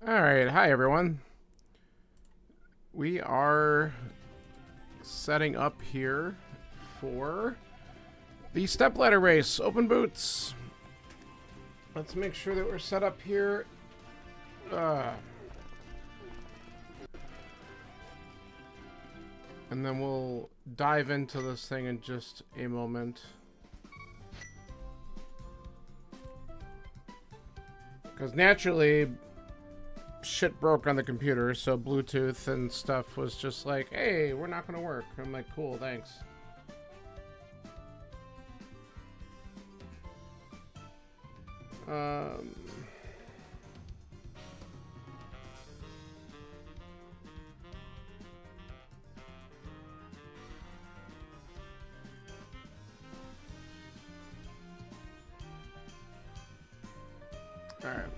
Alright, hi everyone. We are setting up here for the stepladder race. Open boots. Let's make sure that we're set up here. And then we'll dive into this thing in just a moment. Because naturally, shit broke on the computer, so Bluetooth and stuff was just like, hey, we're not gonna work. I'm like, cool, thanks. Alright.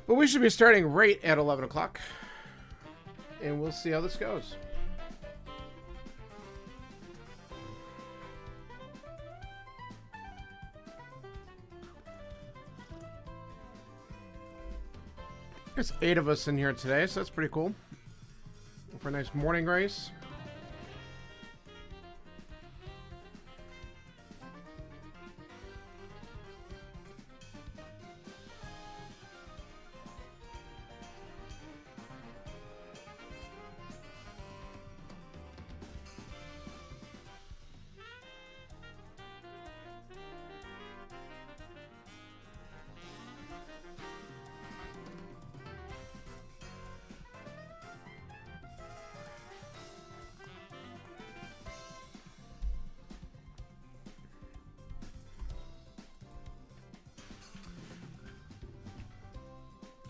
But we should be starting right at 11 o'clock. And we'll see how this goes. There's 8 of us in here today, so that's pretty cool. For a nice morning race.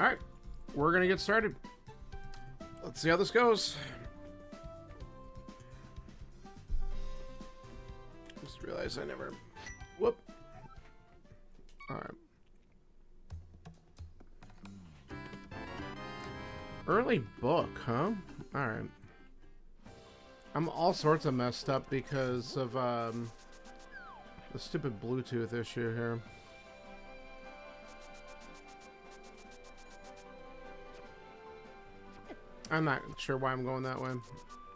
Alright, we're gonna get started. Let's see how this goes. Just realized I never... Whoop. Alright. Early book, huh? Alright. I'm all sorts of messed up because of the stupid Bluetooth issue here. I'm not sure why I'm going that way.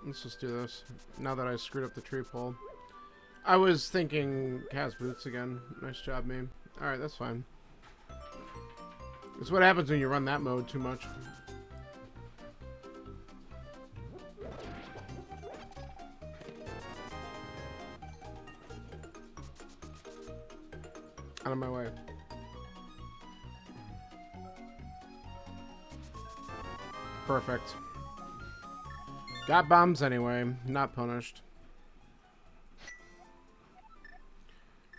Let's just do this. Now that I screwed up the tree pole. I was thinking Cas boots again. Nice job, me. Alright, that's fine. That's what happens when you run that mode too much. Out of my way. Perfect. Got bombs anyway. Not punished.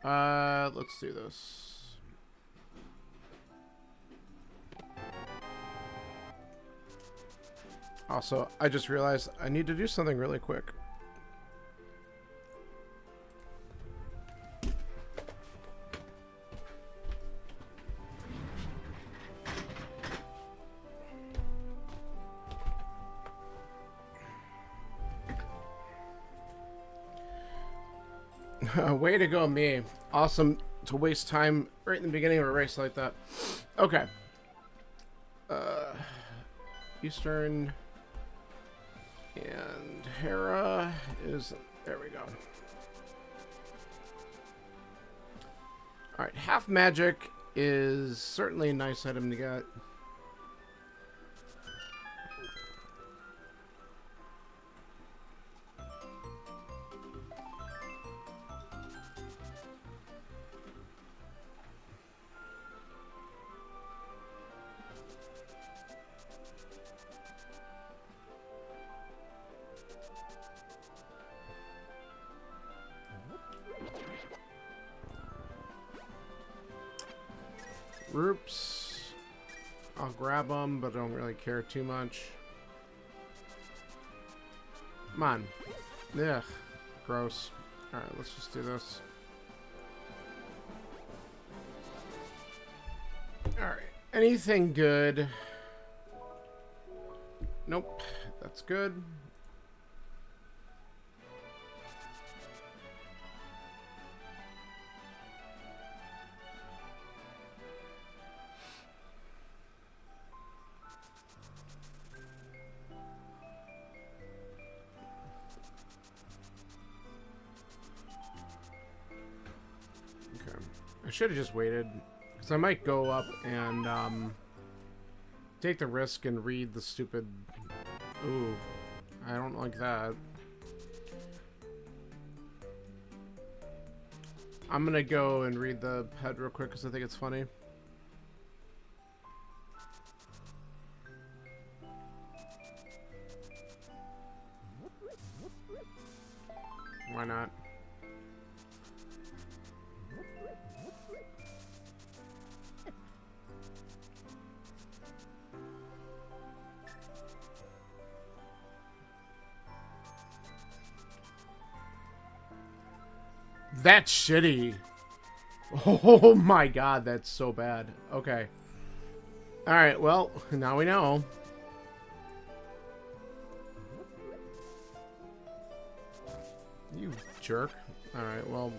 Let's do this. Also, I just realized I need to do something really quick. Way to go, me. Awesome to waste time right in the beginning of a race like that. Okay. Eastern and Hera is... There we go. Alright, half magic is certainly a nice item to get. Groups. I'll grab them, but I don't really care too much. Come on. Ugh. Gross. Alright, let's just do this. Alright. Anything good? Nope. That's good. I should have just waited. Because I might go up and take the risk and read the stupid... Ooh, I don't like that. I'm gonna go and read the head real quick because I think it's funny. Why not? That's shitty. Oh my god, that's so bad. Okay. Alright, well, now we know. You jerk. Alright, well...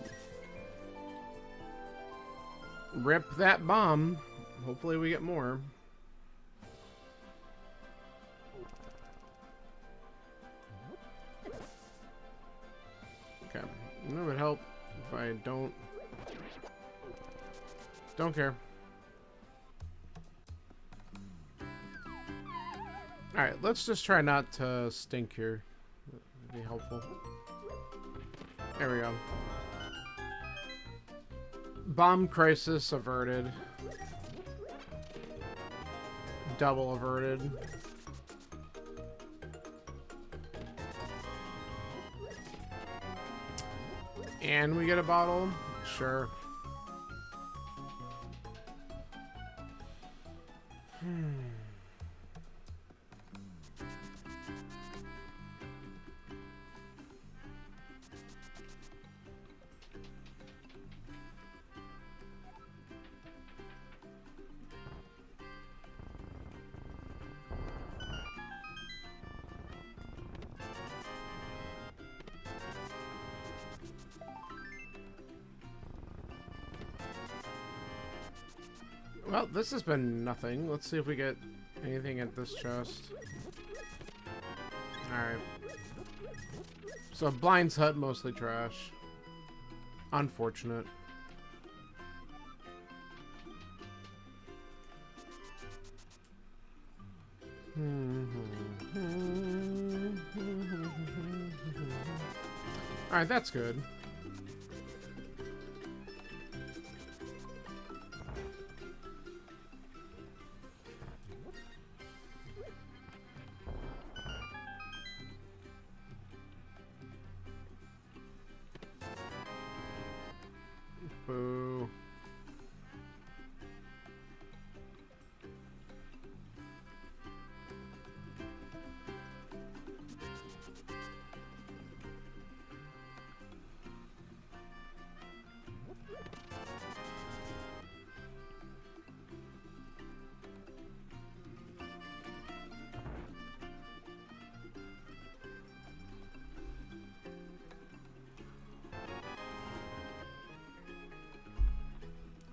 Rip that bomb. Hopefully we get more. Okay. It would help if I don't care. Alright, let's just try not to stink here. That'd be helpful. There we go. Bomb crisis averted. Double averted. And we get a bottle? Sure. Well, this has been nothing. Let's see if we get anything at this chest. Alright. So, Blind's Hut, mostly trash. Unfortunate. Alright, that's good. Boo.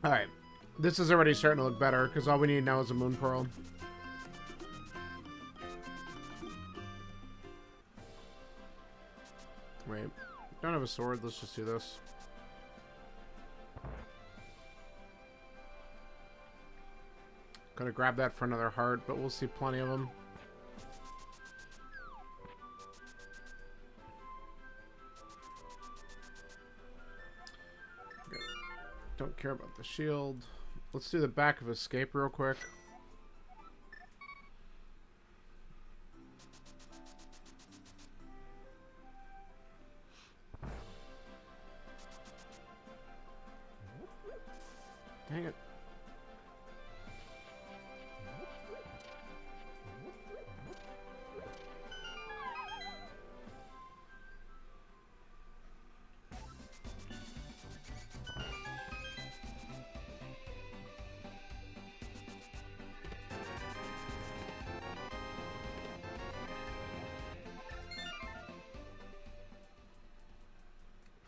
Alright. This is already starting to look better, because all we need now is a Moon Pearl. Wait. Don't have a sword, let's just do this. Gonna grab that for another heart, but we'll see plenty of them. Don't care about the shield. Let's do the back of escape real quick. Dang it.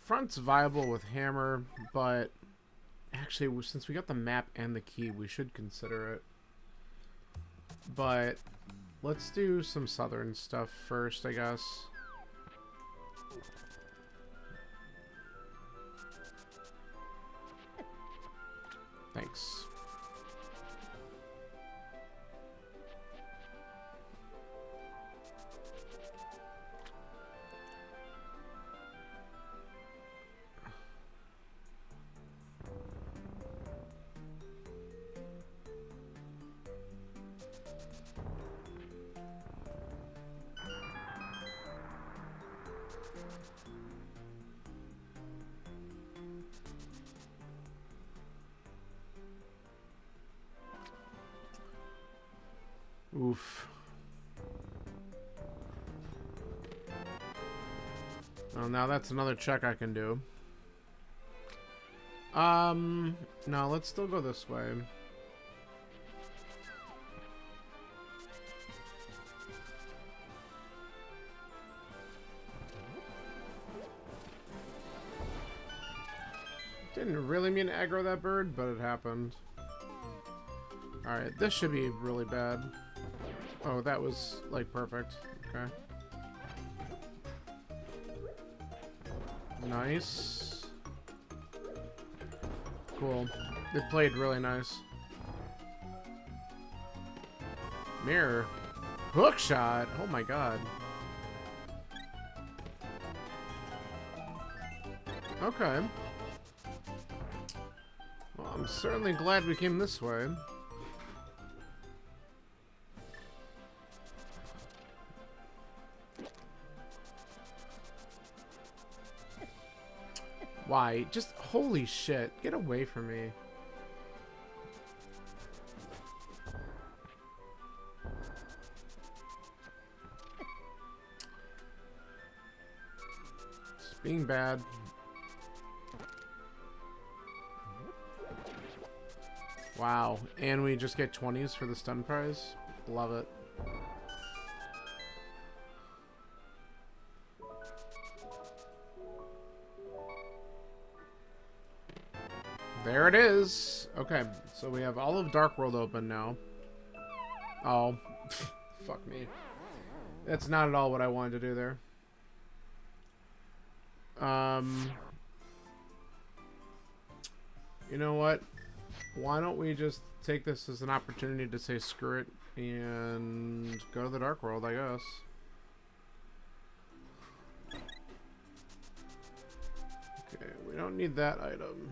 Front's viable with hammer, but actually, since we got the map and the key, we should consider it. But let's do some southern stuff first, I guess. Thanks. Oof. Oh, now that's another check I can do. No, let's still go this way. Didn't really mean to aggro that bird, but it happened. Alright, this should be really bad. Oh, that was, like, perfect. Okay. Nice. Cool. It played really nice. Mirror. Hook shot! Oh my god. Okay. Well, I'm certainly glad we came this way. Why? Just, holy shit. Get away from me. Just being bad. Wow. And we just get 20s for the stun prize? Love it. There it is. Okay, so we have all of Dark World open now. Oh, fuck me. That's not at all what I wanted to do there. You know what? Why don't we just take this as an opportunity to say screw it and go to the Dark World, I guess. Okay, we don't need that item.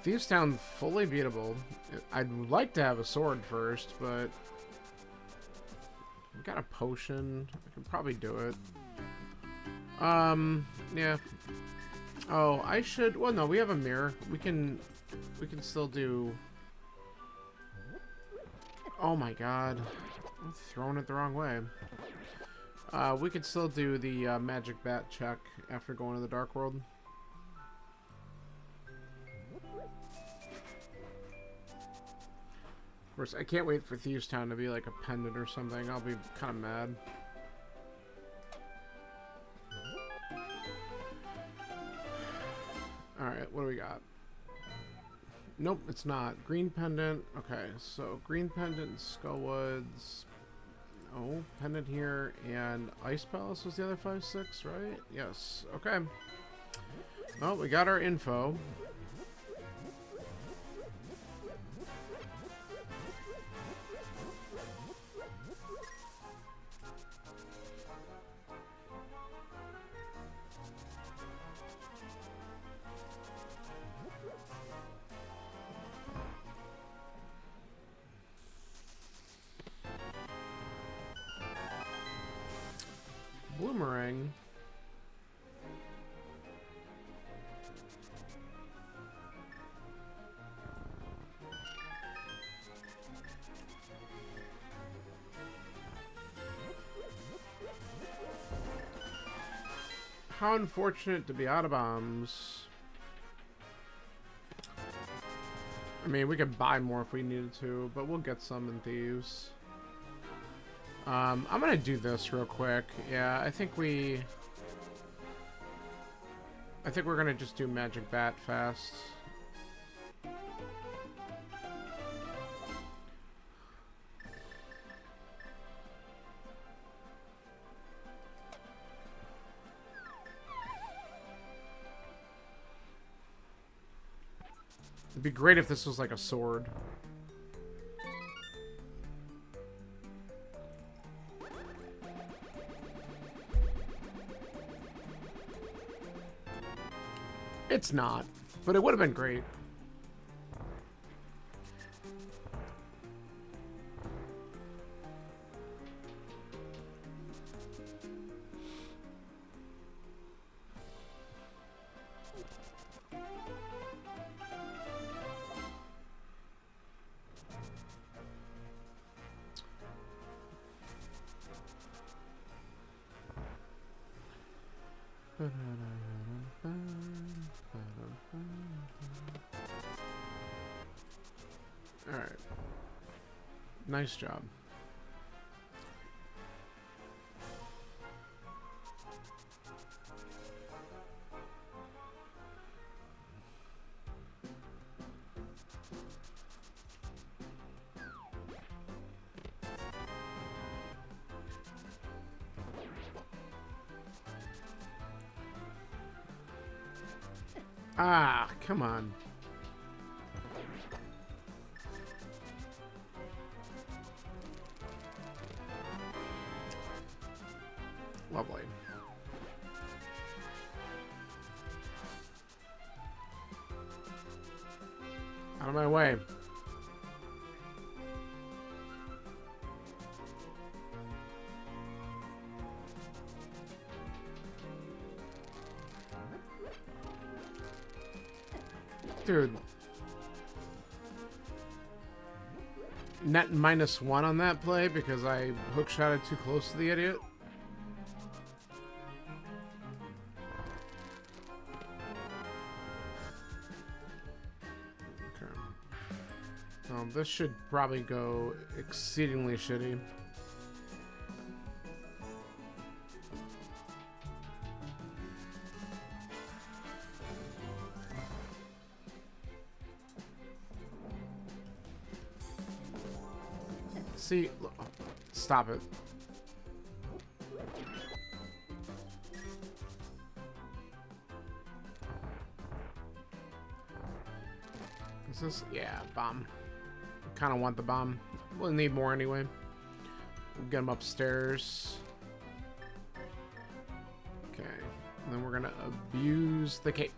Thieves Town fully beatable. I'd like to have a sword first, but we got a potion. I can probably do it. Yeah. Oh, I should. Well, no, we have a mirror. We can still do. Oh my god, I'm throwing it the wrong way. We could still do the magic bat check after going to the Dark World. Of course, I can't wait for Thieves Town to be like a pendant or something. I'll be kind of mad. Alright, what do we got? Nope, it's not. Green pendant. Okay, so green pendant, Skullwoods. Oh, pendant here. And Ice Palace was the other 5-6, right? Yes. Okay. Well, we got our info. Bloomerang. How unfortunate to be out of bombs. I mean, we could buy more if we needed to, but we'll get some in Thieves. I'm gonna do this real quick. Yeah, I think we're gonna just do Magic Bat fast. It'd be great if this was like a sword. It's not, but it would have been great. Alright. Nice job. Ah, come on. Lovely. Out of my way. Dude. Net -1 on that play because I hookshotted too close to the idiot. Okay. This should probably go exceedingly shitty. See, look, stop it. Is this? Yeah, bomb. Kind of want the bomb. We'll need more anyway. We'll get him upstairs. Okay, and then we're gonna abuse the cape.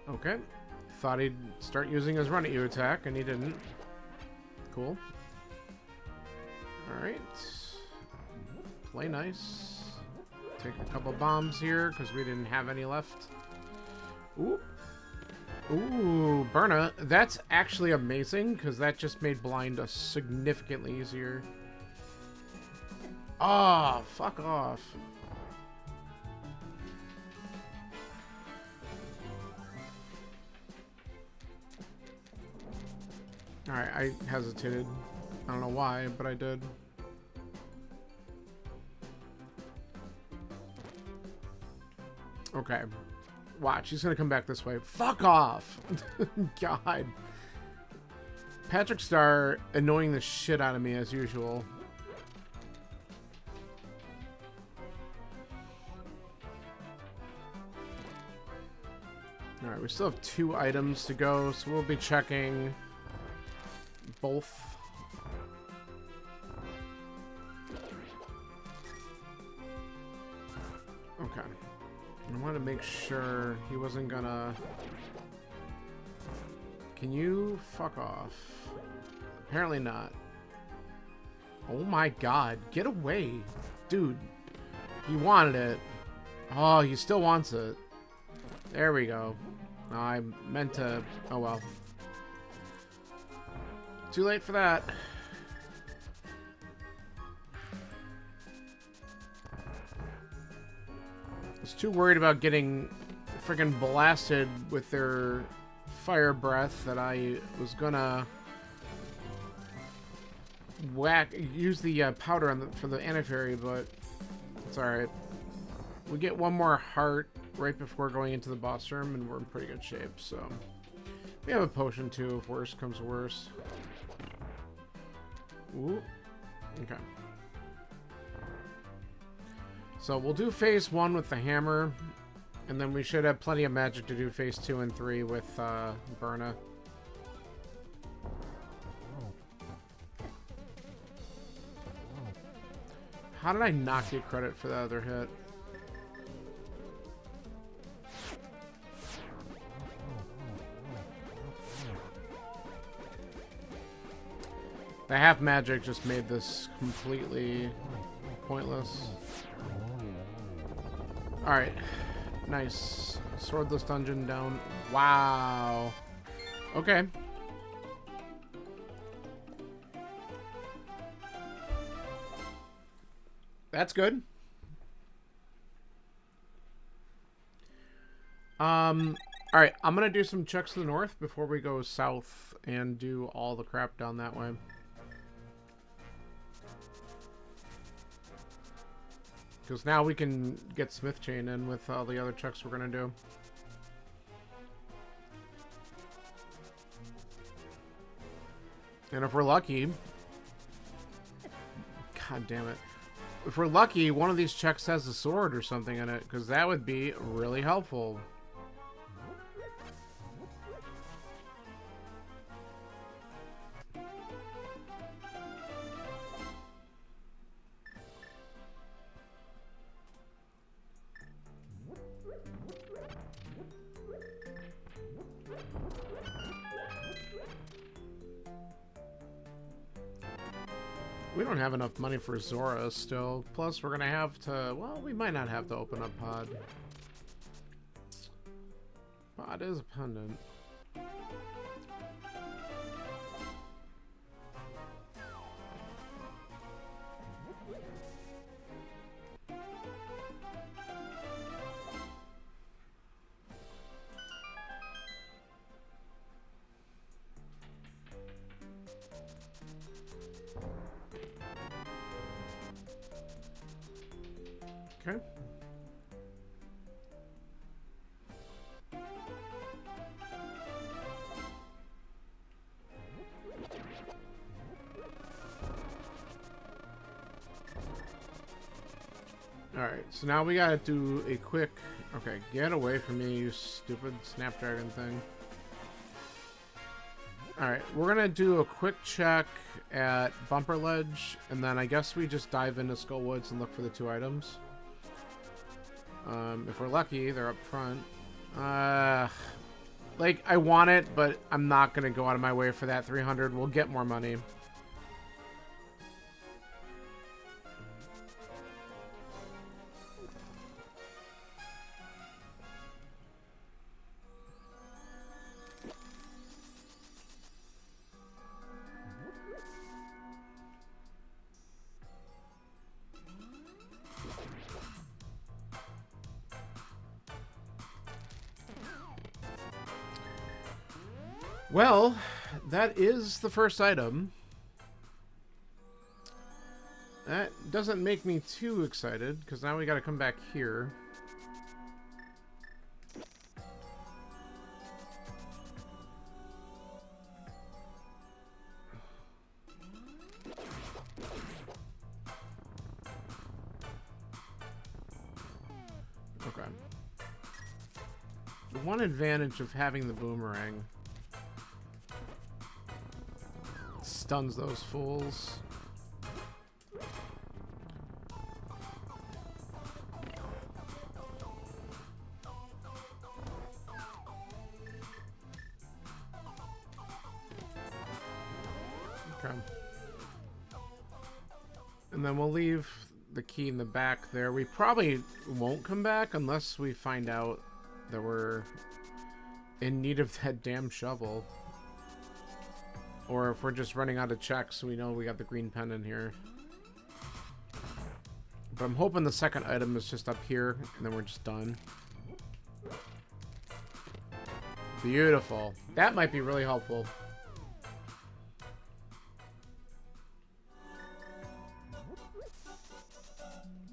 Okay. Thought he'd start using his run at you attack, and he didn't. Cool. Alright. Play nice. Take a couple bombs here, because we didn't have any left. Ooh. Ooh, Burna. That's actually amazing, because that just made blind significantly easier. Oh, fuck off. Alright, I hesitated. I don't know why, but I did. Okay. Watch, he's gonna come back this way. Fuck off! God. Patrick Star annoying the shit out of me as usual. Alright, we still have 2 items to go, so we'll be checking both. Okay. I wanted to make sure he wasn't gonna... Can you fuck off? Apparently not. Oh my god, get away. Dude, he wanted it. Oh, he still wants it. There we go. Oh, I meant to... Oh well. Too late for that. I was too worried about getting freaking blasted with their fire breath that I was gonna use the powder on for the anti-fairy, but it's alright. We get one more heart right before going into the boss room, and we're in pretty good shape, so... We have a potion, too, if worse comes to worse. Ooh. Okay. So we'll do phase 1 with the hammer, and then we should have plenty of magic to do phase 2 and 3 with Berna. How did I not get credit for that other hit? The half magic just made this completely pointless. Alright. Nice. Swordless dungeon down. Wow. Okay. That's good. Alright, I'm gonna do some checks to the north before we go south and do all the crap down that way. Because now we can get Smith Chain in with all the other checks we're gonna do. And if we're lucky... God damn it. If we're lucky, one of these checks has a sword or something in it, because that would be really helpful. We don't have enough money for Zora still. Plus, we're going to have to... Well, we might not have to open up Pod. Pod is a pendant. Okay. Alright, so now we gotta do a quick... Okay, get away from me, you stupid Snapdragon thing. Alright, we're gonna do a quick check at Bumper Ledge, and then I guess we just dive into Skullwoods and look for the 2 items. If we're lucky, they're up front. Like, I want it, but I'm not gonna go out of my way for that 300. We'll get more money. Well, that is the first item. That doesn't make me too excited, because now we gotta come back here. Okay. The one advantage of having the boomerang... stuns those fools. Okay. And then we'll leave the key in the back there. We probably won't come back unless we find out that we're in need of that damn shovel. Or if we're just running out of checks, we know we got the green pen in here. But I'm hoping the second item is just up here, and then we're just done. Beautiful. That might be really helpful.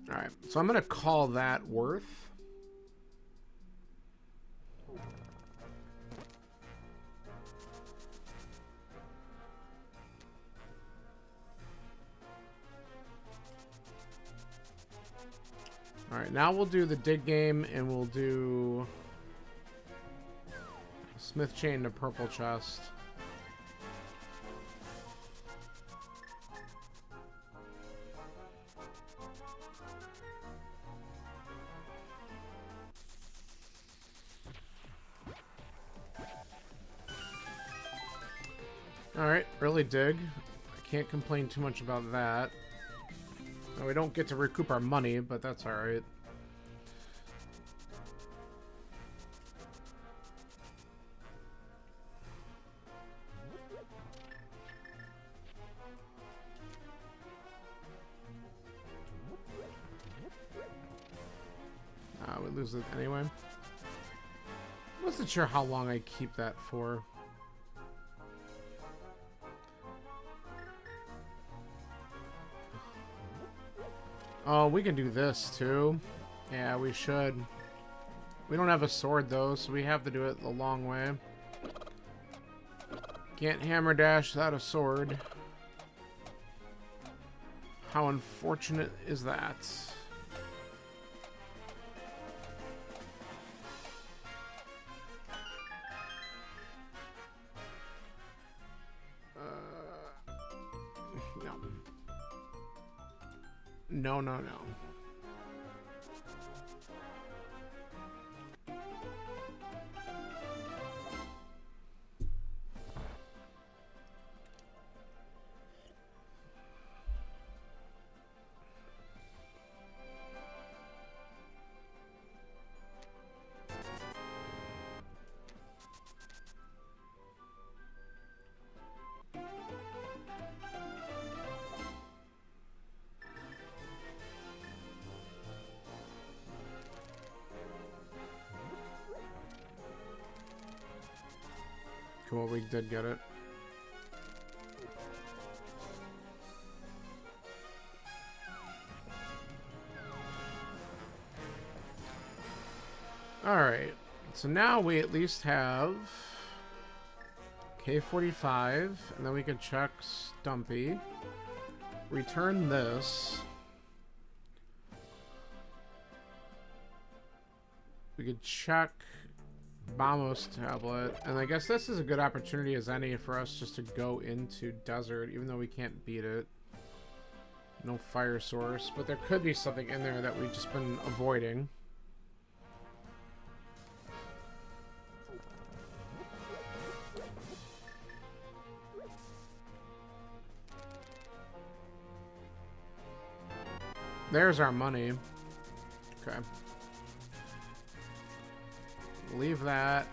Alright, So I'm going to call that worth. Alright, now we'll do the dig game, and we'll do smith chain to purple chest. Alright, early dig. I can't complain too much about that. Now, we don't get to recoup our money, but that's alright. We lose it anyway. Wasn't sure how long I keep that for. Oh, we can do this too. Yeah, we should. We don't have a sword though, so we have to do it the long way. Can't hammer dash without a sword. How unfortunate is that? No. No. Cool, we did get it. Alright, so now we at least have K45, and then we can check Stumpy. Return this. We could check Bamos tablet, and I guess this is a good opportunity as any for us just to go into desert, even though we can't beat it. No fire source, but there could be something in there that we've just been avoiding. There's our money. Okay. Leave that.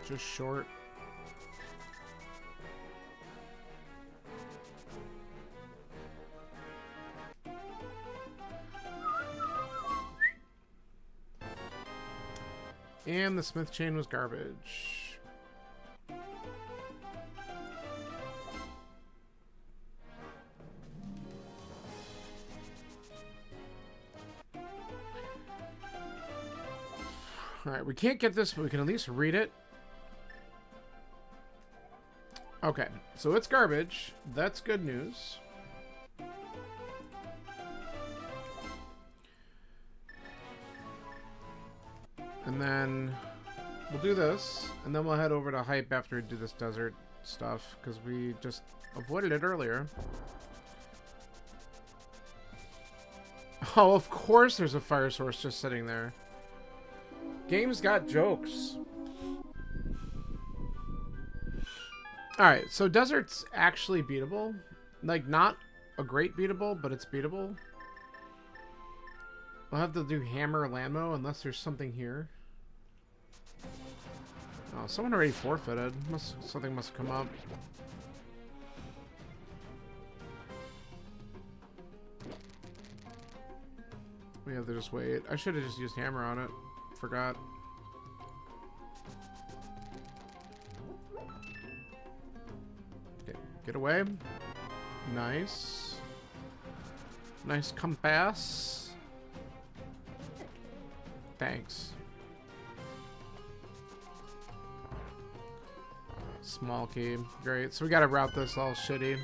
Just short. And the smith chain was garbage. Alright, we can't get this, but we can at least read it. Okay, so it's garbage. That's good news. And then we'll do this, and then we'll head over to Hype after we do this desert stuff, because we just avoided it earlier. Oh, of course there's a fire source just sitting there. Game's got jokes. Alright, so desert's actually beatable. Like, not a great beatable, but it's beatable. We'll have to do hammer landmo unless there's something here. Oh, someone already forfeited. Something must come up. We have to just wait. I should have just used hammer on it. Forgot. Okay, get away. Nice. Nice compass. Thanks. Small key. Great. So we gotta route this all shitty.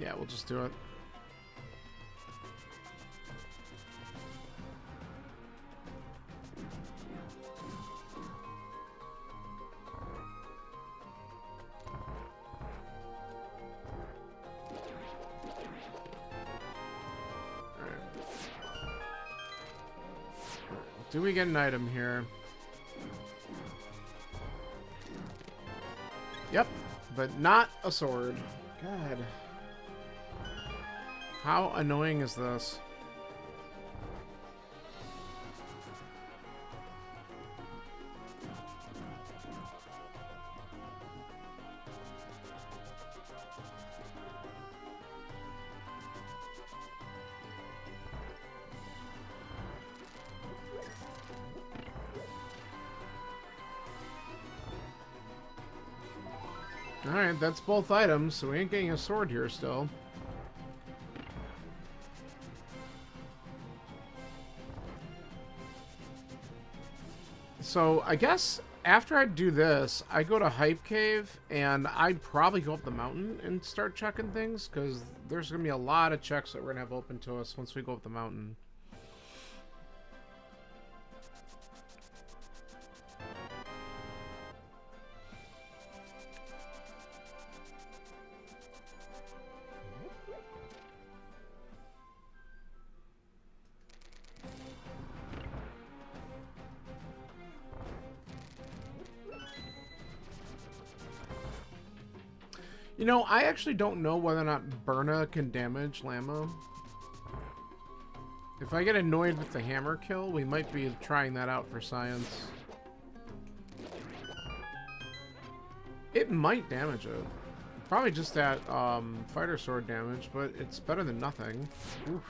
Yeah, we'll just do it. Do we get an item here? Yep, but not a sword. God. How annoying is this? Alright, that's both items, so we ain't getting a sword here still. So, I guess after I do this, I go to Hype Cave, and I'd probably go up the mountain and start checking things, because there's going to be a lot of checks that we're going to have open to us once we go up the mountain. You know, I actually don't know whether or not Burna can damage Llama. If I get annoyed with the hammer kill, we might be trying that out for science. It might damage it. Probably just that fighter sword damage, but it's better than nothing. Oof.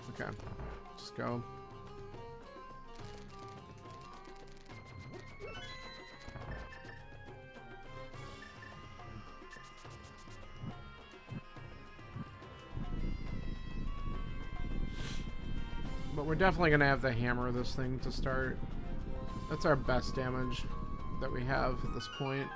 Okay, just go. But we're definitely going to have to hammer this thing to start. That's our best damage that we have at this point.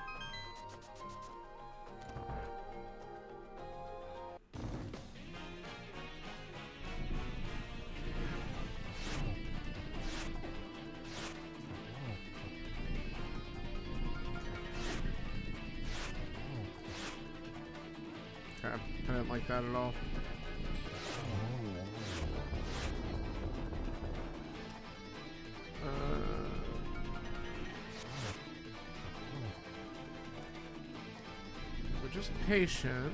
Okay, I didn't like that at all. We're just patient.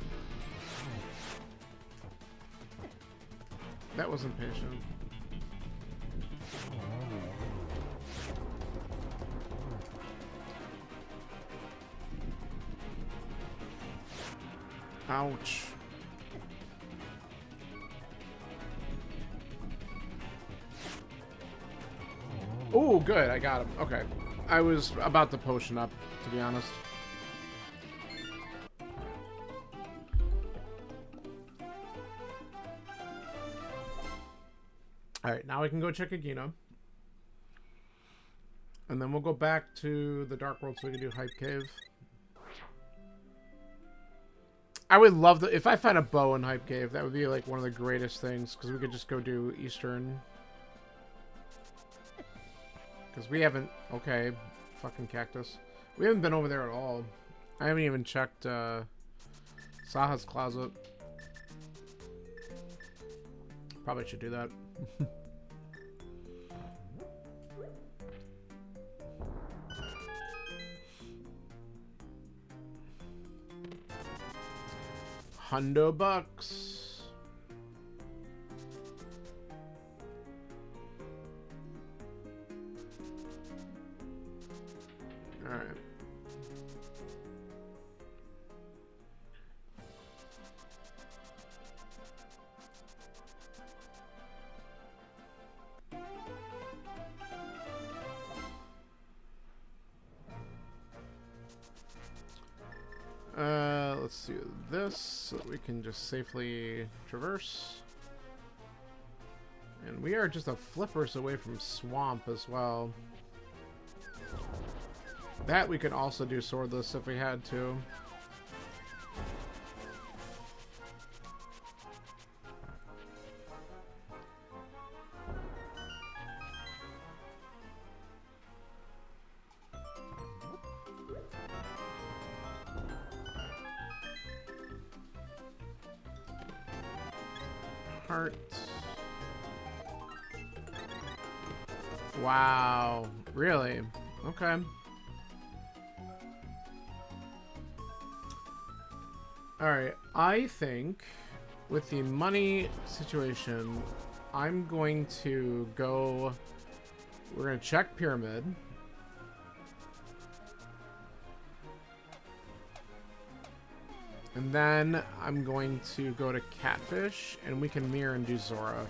That wasn't patient. Ouch. Oh, good. I got him. Okay. I was about to potion up, to be honest. Alright, now we can go check Agino. And then we'll go back to the Dark World so we can do Hype Cave. I would love to... If I find a bow in Hype Cave, that would be like one of the greatest things. Because we could just go do Eastern... Because we haven't... Okay. Fucking cactus. We haven't been over there at all. I haven't even checked Saha's closet. Probably should do that. $100. Alright. let's do this so that we can just safely traverse. And we are just a flippers away from swamp as well. That we could also do swordless if we had to. Heart. Wow. Really? Okay. Alright, I think with the money situation, I'm going to go... We're going to check Pyramid. And then I'm going to go to Catfish, and we can mirror and do Zora.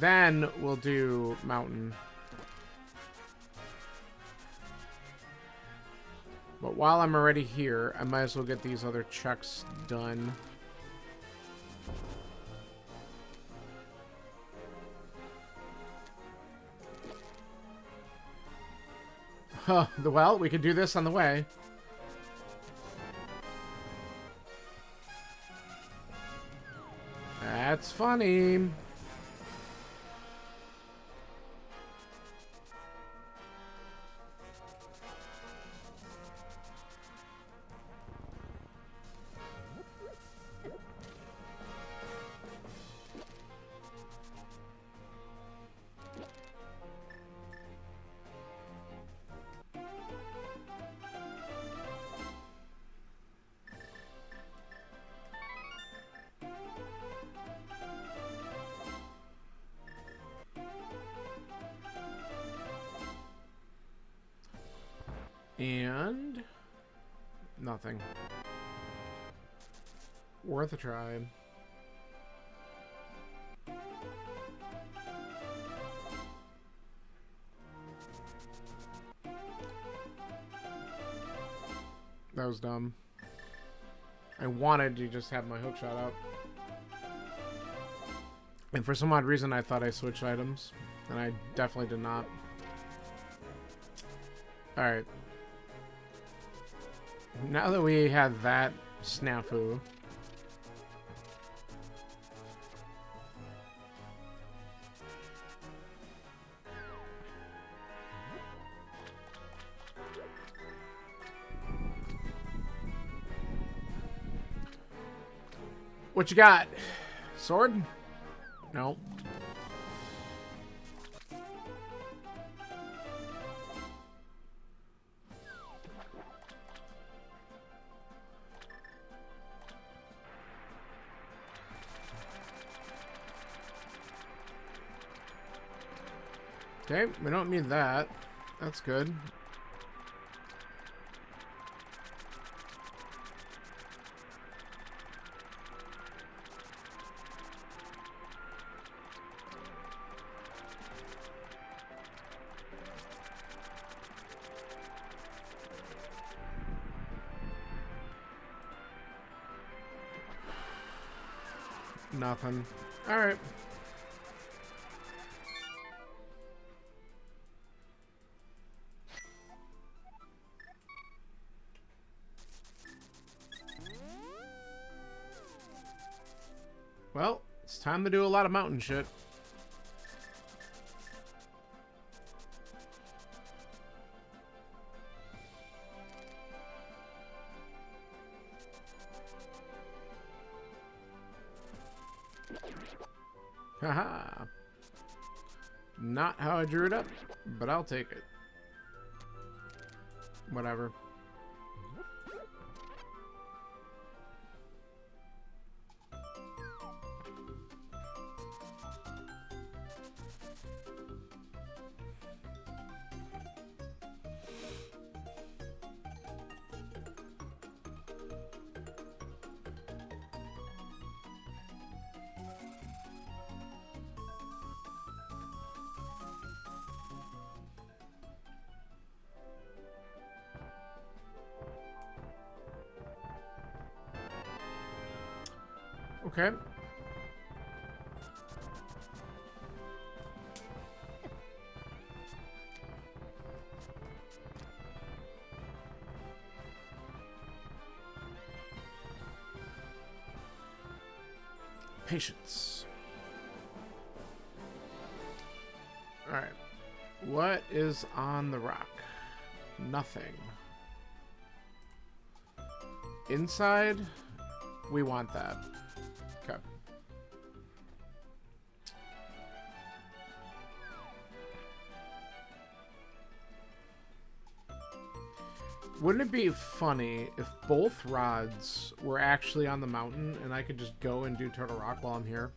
Then we'll do Mountain. But while I'm already here, I might as well get these other checks done. Huh, well, we could do this on the way. That's funny. And nothing. Worth a try. That was dumb. I wanted to just have my hookshot up. And for some odd reason I thought I switched items. And I definitely did not. Alright. Now that we have that snafu, what you got? Sword? No. Okay, we don't need that. That's good. Nothing. All right. Well, it's time to do a lot of mountain shit. Haha. Not how I drew it up, but I'll take it. Whatever. Okay. Patience. Alright. What is on the rock? Nothing. Inside? We want that. Okay. Wouldn't it be funny if both rods were actually on the mountain and I could just go and do Turtle Rock while I'm here?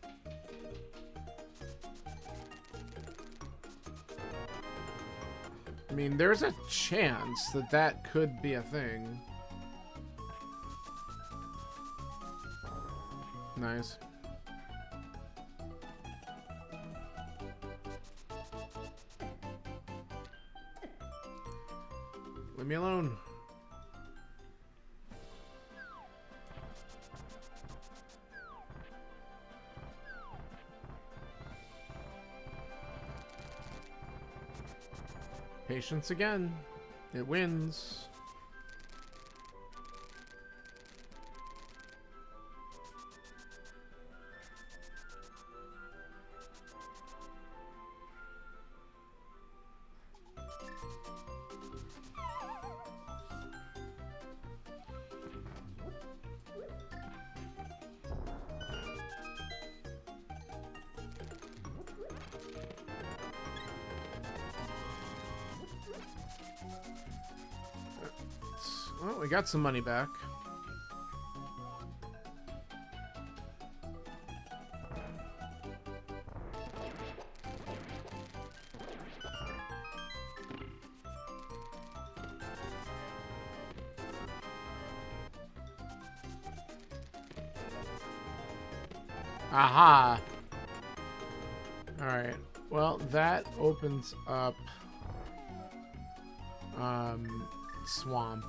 I mean, there's a chance that that could be a thing. Nice. Leave me alone. Patience again. It wins. Well, we got some money back. Aha! Alright. Well, that opens up swamp.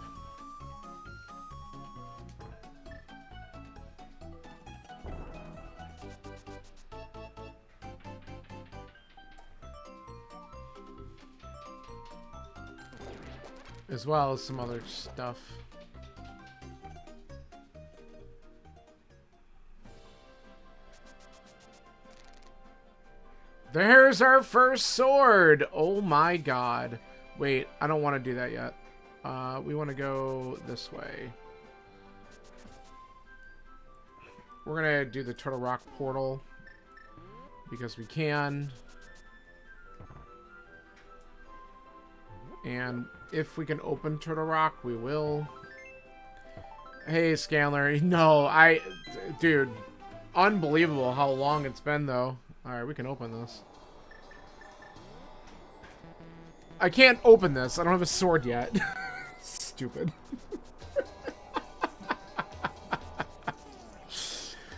As well as some other stuff. There's our first sword! Oh my god. Wait, I don't want to do that yet. We want to go this way. We're going to do the Turtle Rock portal. Because we can. And if we can open Turtle Rock, we will. Hey, Scanler. No, dude. Unbelievable how long it's been, though. Alright, we can open this. I can't open this. I don't have a sword yet. Stupid.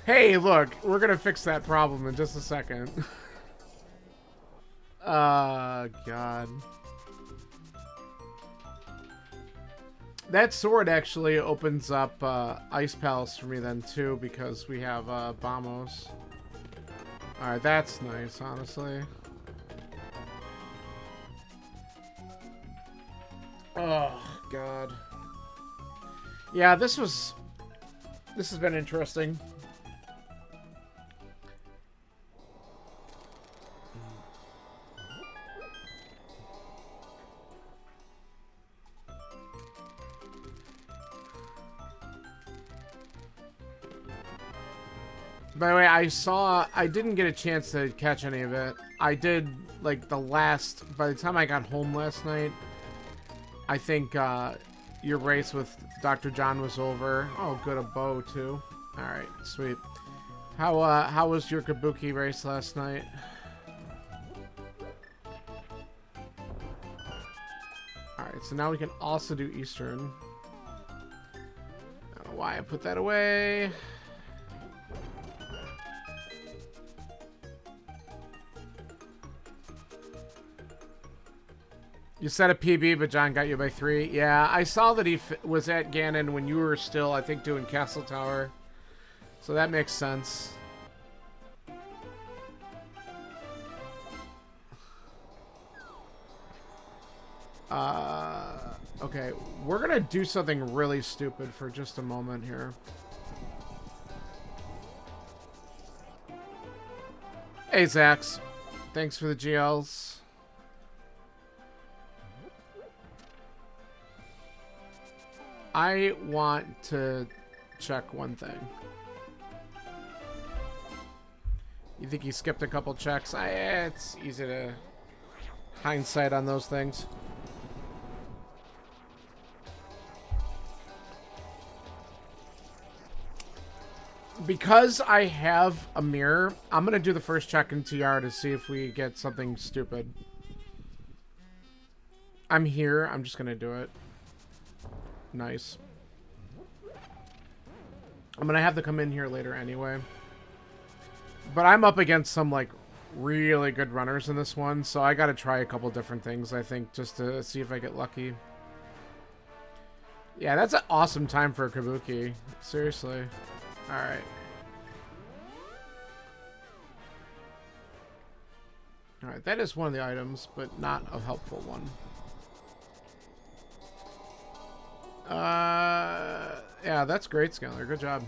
Hey, look. We're gonna fix that problem in just a second. God. That sword actually opens up Ice Palace for me then, too, because we have Bombos. Alright, that's nice, honestly. Oh, God. Yeah, this has been interesting. By the way, I didn't get a chance to catch any of it. I did, like, by the time I got home last night, I think, your race with Dr. John was over. Oh, good, a bow, too. Alright, sweet. How was your Kabuki race last night? Alright, so now we can also do Eastern. I don't know why I put that away. You set a PB, but John got you by 3. Yeah, I saw that he was at Ganon when you were still, I think, doing Castle Tower. So that makes sense. Okay, we're gonna do something really stupid for just a moment here. Hey, Zax. Thanks for the GLs. I want to check one thing. You think he skipped a couple checks? It's easy to hindsight on those things. Because I have a mirror, I'm going to do the first check in TR to see if we get something stupid. I'm here. I'm just going to do it. Nice. I'm going to have to come in here later anyway. But I'm up against some, like, really good runners in this one, so I got to try a couple different things, I think, just to see if I get lucky. Yeah, that's an awesome time for a Kabuki. Seriously. Alright. Alright, that is one of the items, but not a helpful one. Yeah, that's great, Skylar. Good job.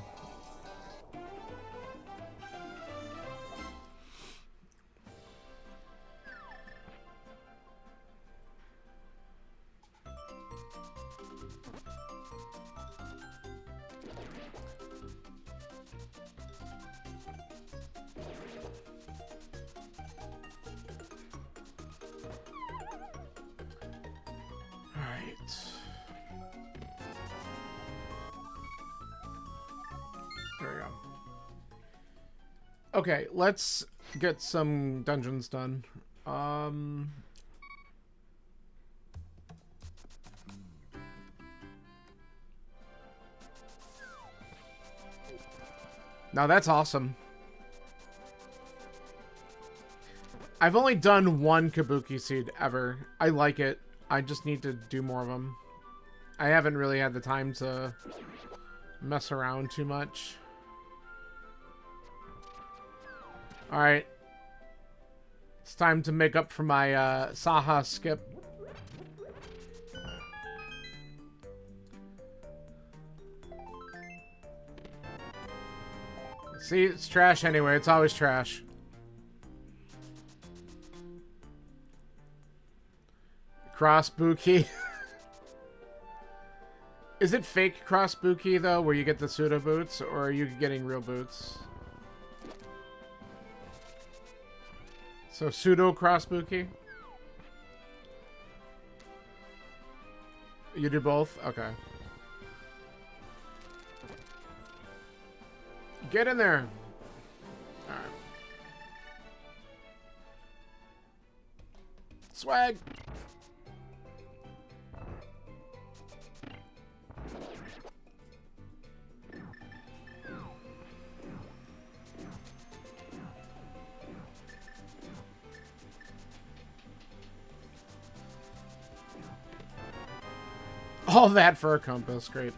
Okay, let's get some dungeons done. Now that's awesome. I've only done one Kabuki seed ever. I like it. I just need to do more of them. I haven't really had the time to mess around too much. Alright. It's time to make up for my Saha skip. See, it's trash anyway. It's always trash. Cross Buki. Is it fake Cross Buki, though, where you get the pseudo boots, or are you getting real boots? So pseudo Cross Buki? You do both? Okay. Get in there. Alright. Swag. All that for a compass. Great.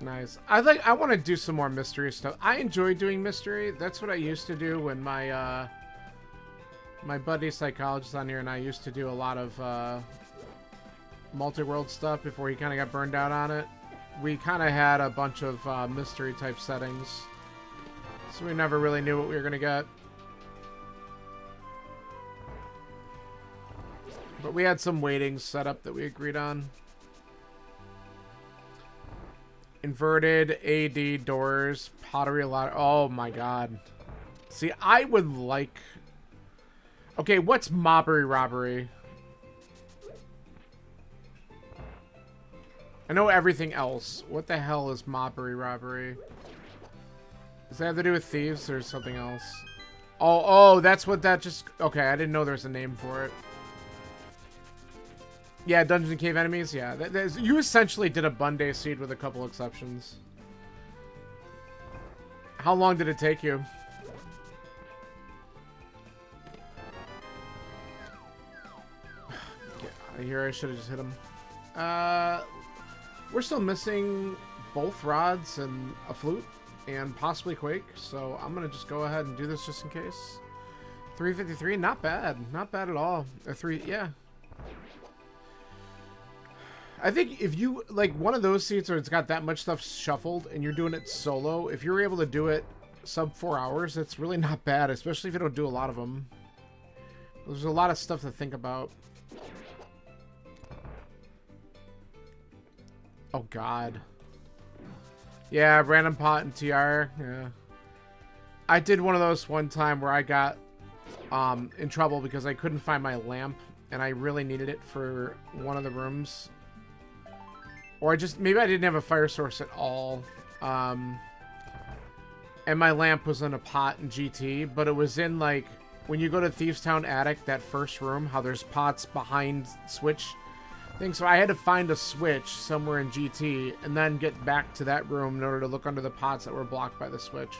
Nice. I want to do some more mystery stuff. I enjoy doing mystery. That's what I used to do when my my buddy psychologist on here and I used to do a lot of multi-world stuff before he kind of got burned out on it. We kind of had a bunch of mystery type settings, so we never really knew what we were gonna get. But we had some weightings set up that we agreed on. Inverted AD doors, pottery ladder. Oh my god. See, I would like... Okay, what's mobbery robbery? I know everything else. What the hell is mobbery robbery? Does that have to do with thieves or something else? Oh, that's what that just... Okay, I didn't know there's a name for it. Yeah, Dungeon and Cave enemies, yeah. You essentially did a Bunday seed with a couple exceptions. How long did it take you? Get out of here, I should have just hit him. We're still missing both rods and a flute and possibly Quake, so I'm gonna just go ahead and do this just in case. 353, not bad. Not bad at all. Yeah. I think if you, like, one of those seats where it's got that much stuff shuffled and you're doing it solo, if you're able to do it sub 4 hours, it's really not bad, especially if you don't do a lot of them. There's a lot of stuff to think about. Oh, God. Yeah, random pot and TR. Yeah. I did one of those one time where I got in trouble because I couldn't find my lamp and I really needed it for one of the rooms. Or maybe I didn't have a fire source at all. And my lamp was in a pot in GT, but it was in, like, when you go to Thieves Town Attic, that first room, how there's pots behind switch things. So I had to find a switch somewhere in GT and then get back to that room in order to look under the pots that were blocked by the switch.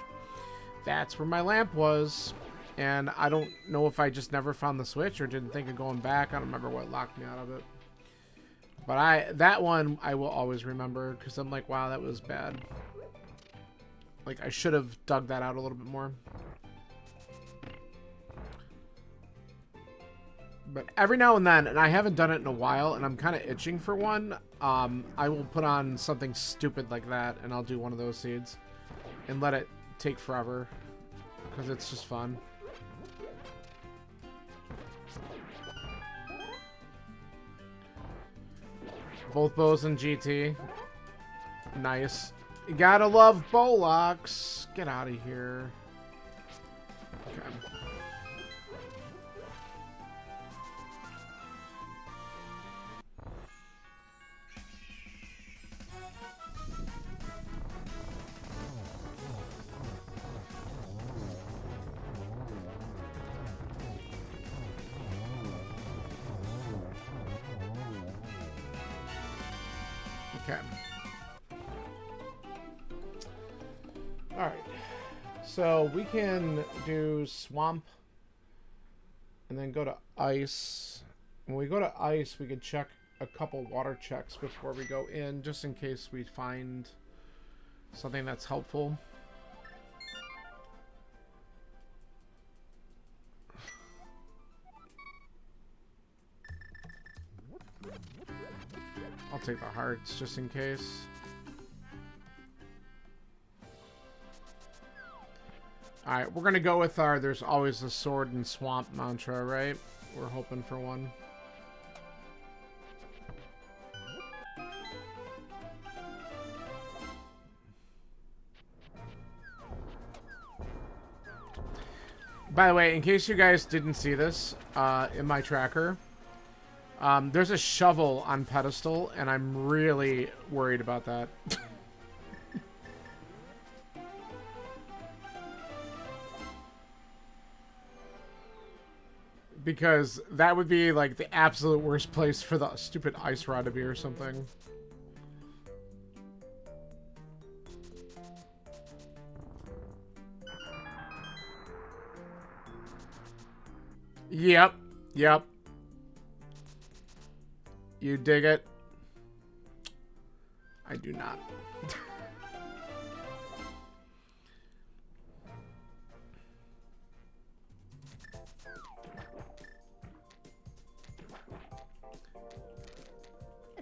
That's where my lamp was. And I don't know if I just never found the switch or didn't think of going back. I don't remember what locked me out of it. But that one I will always remember because I'm like, wow, that was bad. Like, I should have dug that out a little bit more. But every now and then, and I haven't done it in a while, and I'm kind of itching for one, I will put on something stupid like that, and I'll do one of those seeds. And let it take forever. Because it's just fun. Both bows in GT. Nice. You gotta love bow locks. Get out of here. Okay. Okay. Alright. So we can do swamp and then go to ice. When we go to ice, we could check a couple water checks before we go in, just in case we find something that's helpful. I'll take the hearts just in case. Alright, we're gonna go with our there's always a sword and swamp mantra, right? We're hoping for one. By the way, in case you guys didn't see this in my tracker, there's a shovel on pedestal, and I'm really worried about that. Because that would be, like, the absolute worst place for the stupid ice rod to be or something. Yep. Yep. You dig it? I do not.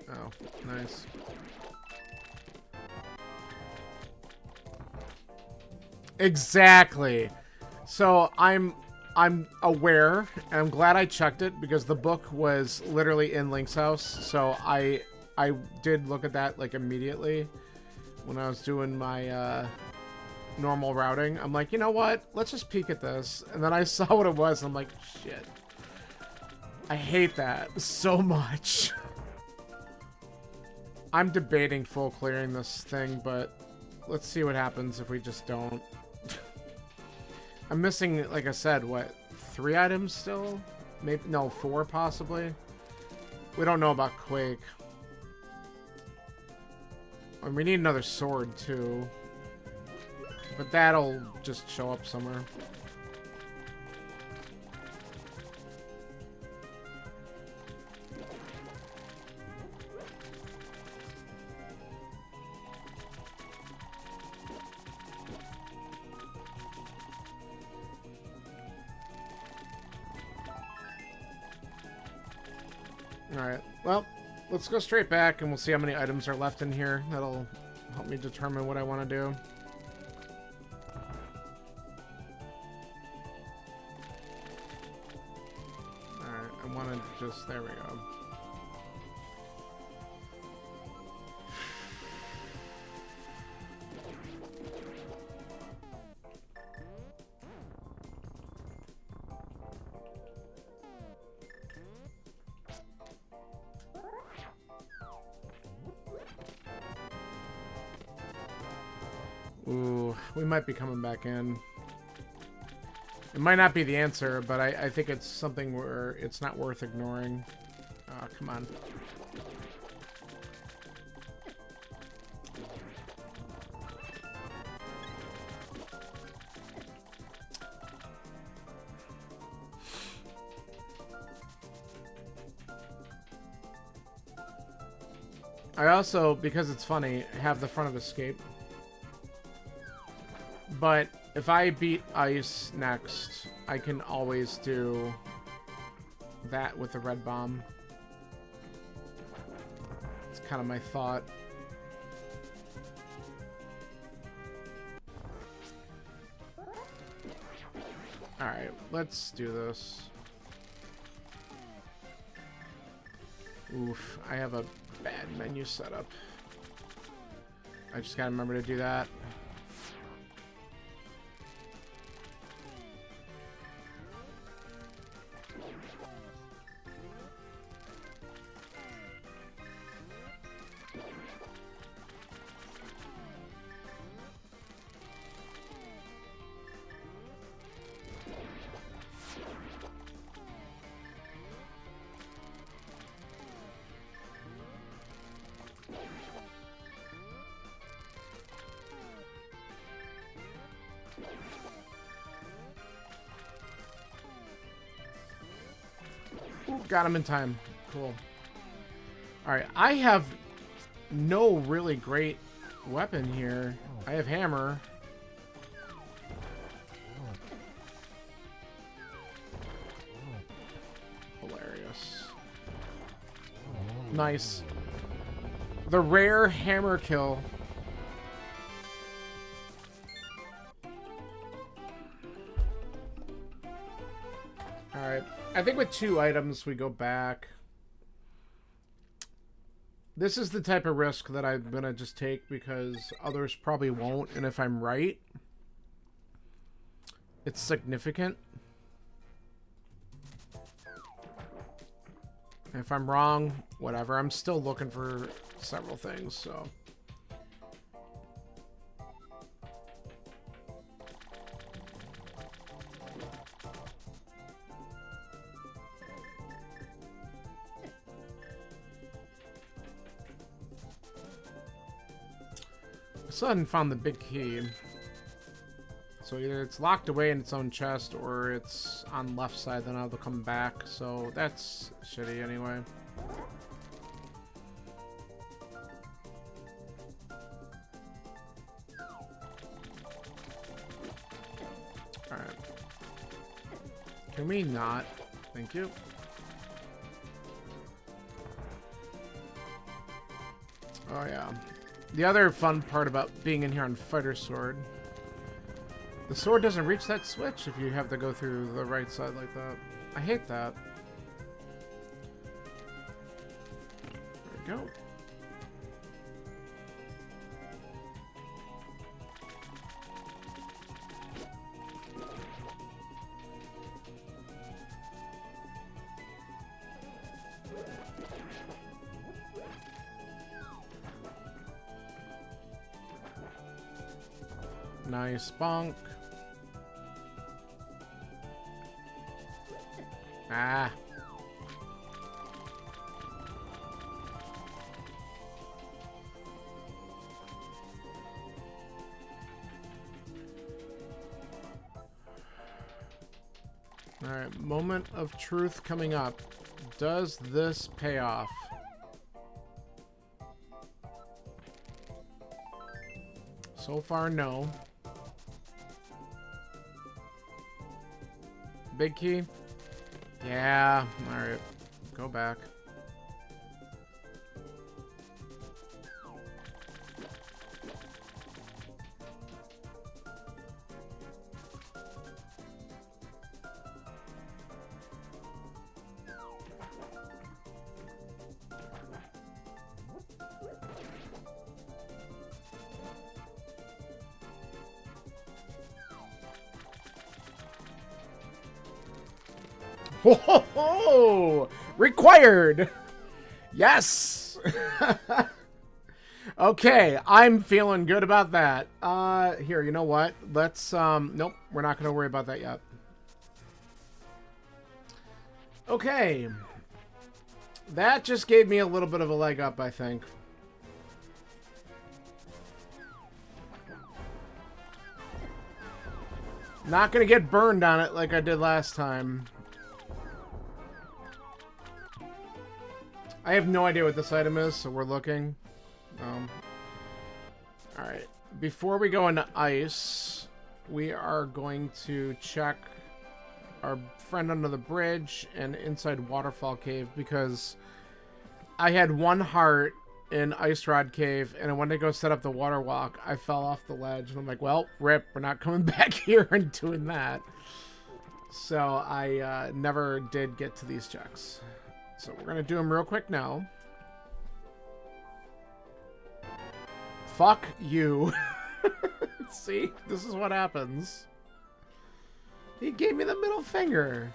Oh, nice. Exactly. So I'm aware, and I'm glad I checked it because the book was literally in Link's house. So I did look at that like immediately when I was doing my normal routing. I'm like, you know what? Let's just peek at this. And then I saw what it was, and I'm like, shit. I hate that so much. I'm debating full clearing this thing, but let's see what happens if we just don't. I'm missing, like I said, what, 3 items still? Maybe, no, 4 possibly. We don't know about Quake. And we need another sword too. But that'll just show up somewhere. Alright, well, let's go straight back and we'll see how many items are left in here. That'll help me determine what I want to do. Alright, I want to just... There we go. Ooh, we might be coming back in. It might not be the answer, but I think it's something where it's not worth ignoring. Oh, come on. I also, because it's funny, have the front of escape. But if I beat ice next, I can always do that with the red bomb. It's kind of my thought. Alright, let's do this. Oof, I have a bad menu setup. I just gotta remember to do that. Ooh, got him in time. Cool. Alright, I have no really great weapon here. I have hammer. Hilarious. Nice. The rare hammer kill. Alright. I think with 2 items we go back. This is the type of risk that I'm going to just take because others probably won't. And if I'm right, it's significant. If I'm wrong, whatever. I'm still looking for several things, so... I still hadn't found the big key. So either it's locked away in its own chest or it's on left side, then I'll have to come back. So that's shitty anyway. Alright. Can we not? Thank you. Oh yeah. The other fun part about being in here on Fighter Sword, the sword doesn't reach that switch if you have to go through the right side like that. I hate that. There we go. Nice bonk. Ah. Alright, moment of truth coming up. Does this pay off? So far, no. Big key? Yeah. Alright. Go back. Ho ho ho! Required! Yes! Okay, I'm feeling good about that. Here, you know what? Let's, nope, we're not gonna worry about that yet. Okay. That just gave me a little bit of a leg up, I think. Not gonna get burned on it like I did last time. I have no idea what this item is, so we're looking. Alright. Before we go into ice, we are going to check our friend under the bridge and inside Waterfall Cave, because I had 1 heart in Ice Rod Cave, and when I go set up the water walk, I fell off the ledge, and I'm like, well, rip, we're not coming back here and doing that. So I never did get to these checks. So we're going to do them real quick now. Fuck you. See? This is what happens. He gave me the middle finger.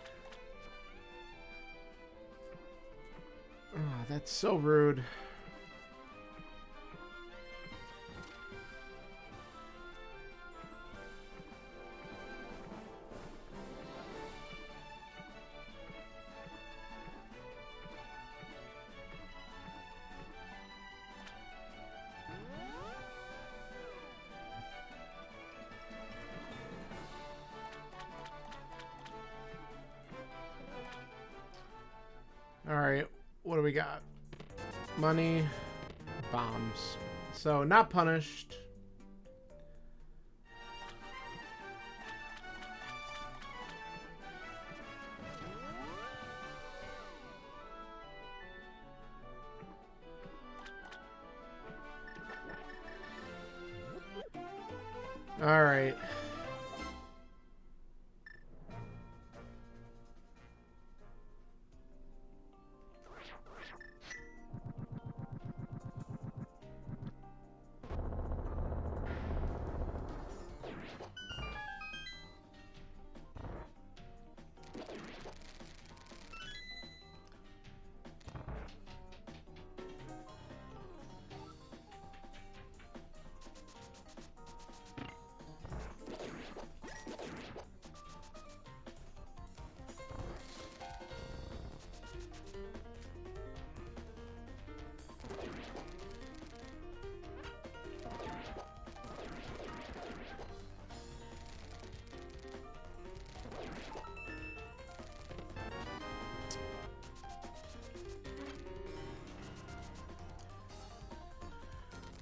Oh, that's so rude. Alright, what do we got? Money, bombs. So, not punished. Alright.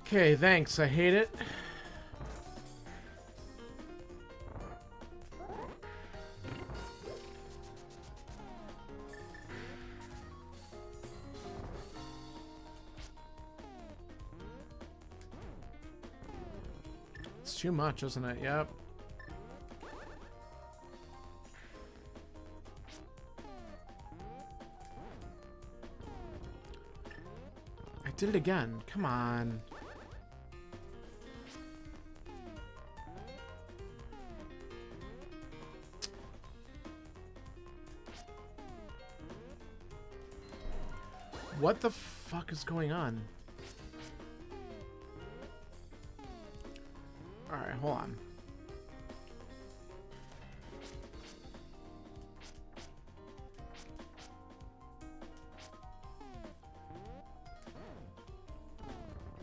Okay, thanks. I hate it. It's too much, isn't it? Yep. I did it again. Come on. What the fuck is going on? Alright, hold on.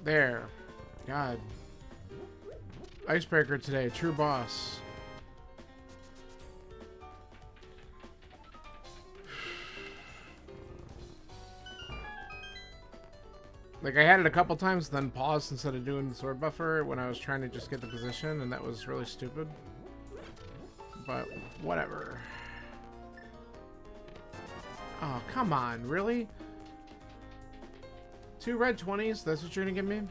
There. God. Icebreaker today. True boss. Like, I had it a couple times, then paused instead of doing the sword buffer when I was trying to just get the position, and that was really stupid. But, whatever. Oh, come on, really? 2 red 20s? That's what you're gonna give me?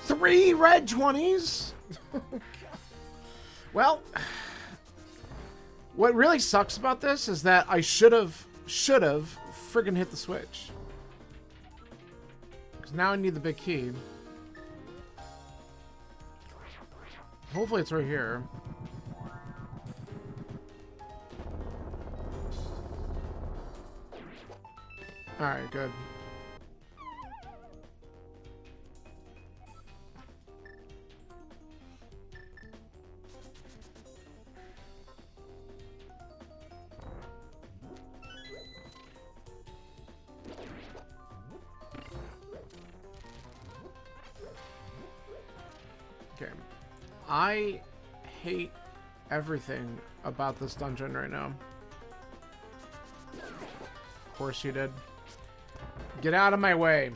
Three red 20s? Well... What really sucks about this is that I should have friggin' hit the switch. Because now I need the big key. Hopefully it's right here. Alright, good. Okay. I hate everything about this dungeon right now. Of course you did. Get out of my way.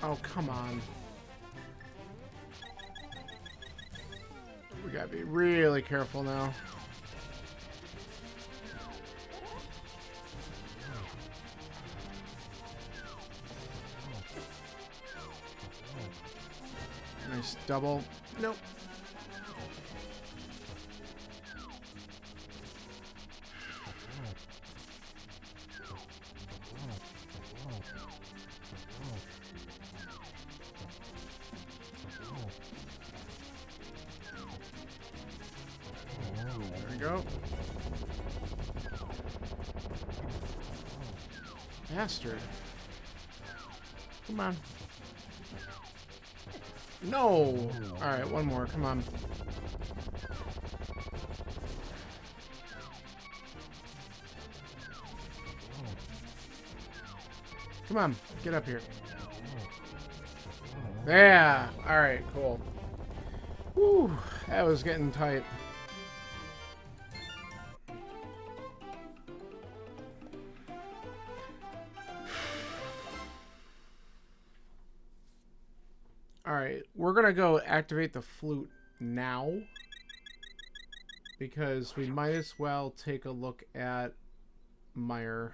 Oh, come on. We gotta be really careful now. Nice double. Nope. Go. Bastard. Come on. No! Alright, one more. Come on. Come on. Get up here. Yeah! Alright, cool. Whew. That was getting tight. Alright, we're gonna go activate the flute now. Because we might as well take a look at Meyer.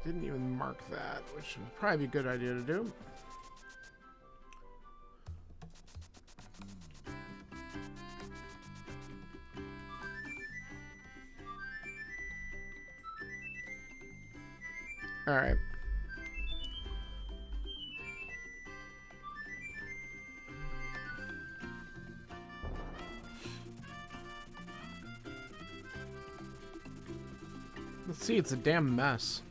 Didn't even mark that, which would probably be a good idea to do. All right. Let's see, it's a damn mess.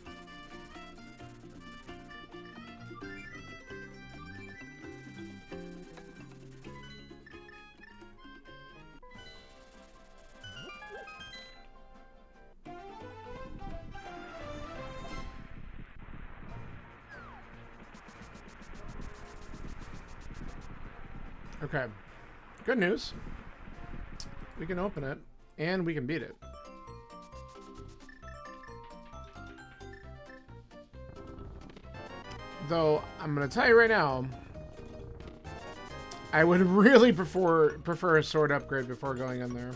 Okay. Good news. We can open it, and we can beat it. Though, I'm going to tell you right now, I would really prefer a sword upgrade before going in there.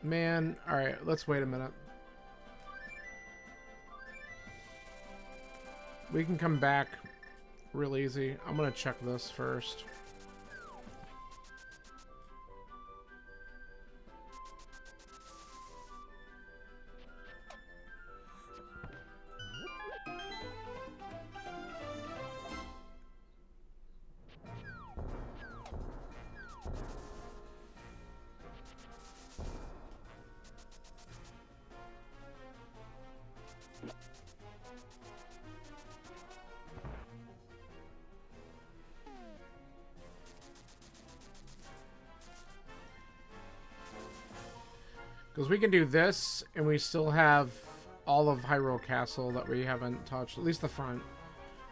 Man, alright, let's wait a minute. We can come back real easy. I'm gonna check this first. Because we can do this, and we still have all of Hyrule Castle that we haven't touched, at least the front.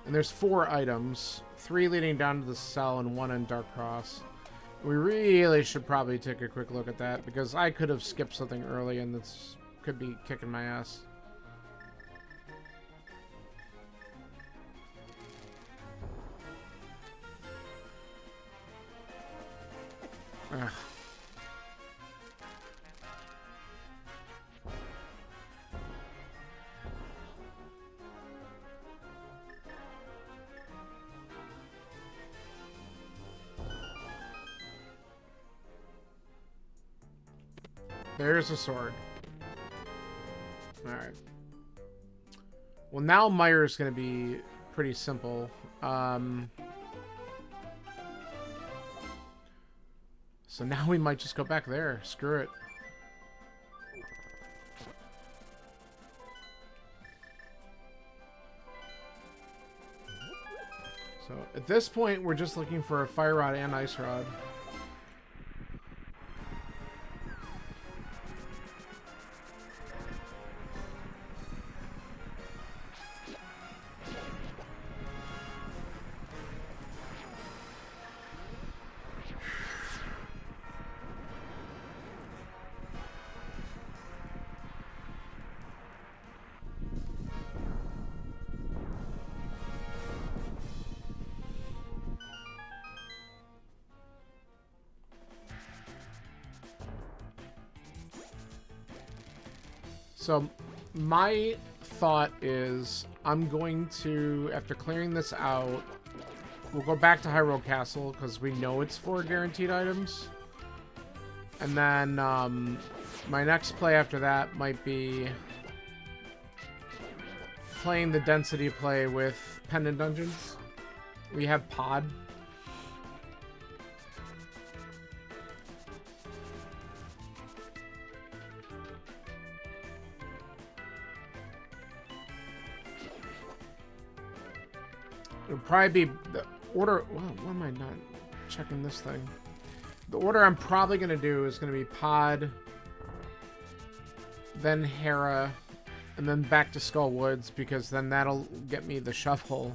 And there's 4 items, 3 leading down to the cell and 1 in Dark Cross. We really should probably take a quick look at that, because I could have skipped something early, and this could be kicking my ass. Ugh. There's a sword. Alright. Well, now Myra's going to be pretty simple. So now we might just go back there. Screw it. So at this point, we're just looking for a Fire Rod and Ice Rod. So my thought is I'm going to, after clearing this out, we'll go back to Hyrule Castle because we know it's 4 guaranteed items. And then my next play after that might be playing the density play with Pendant Dungeons. We have Pod. It'll probably be the order. Well, why am I not checking this thing? The order I'm probably going to do is going to be Pod, then Hera, and then back to Skull Woods, because then that'll get me the shovel.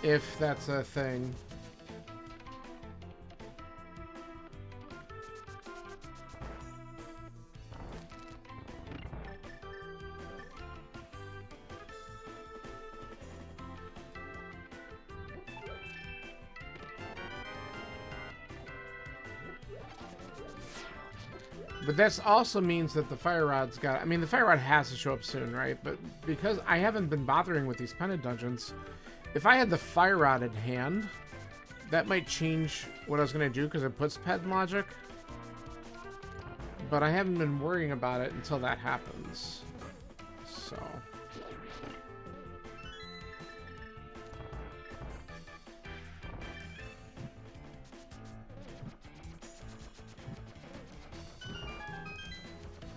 If that's a thing. But this also means that the Fire Rod's got... I mean, the Fire Rod has to show up soon, right? But because I haven't been bothering with these Pendant Dungeons, if I had the Fire Rod in hand, that might change what I was going to do because it puts Ped in logic. But I haven't been worrying about it until that happens. So...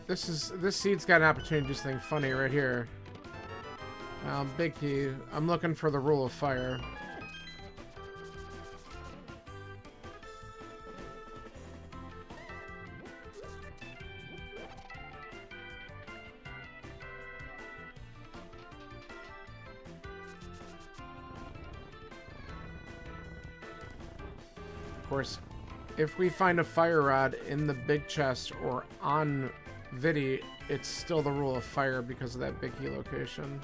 This seed's got an opportunity to do something funny right here. Big key. I'm looking for the rule of fire. Of course, if we find a Fire Rod in the big chest or on Vidi, it's still the rule of fire because of that big key location.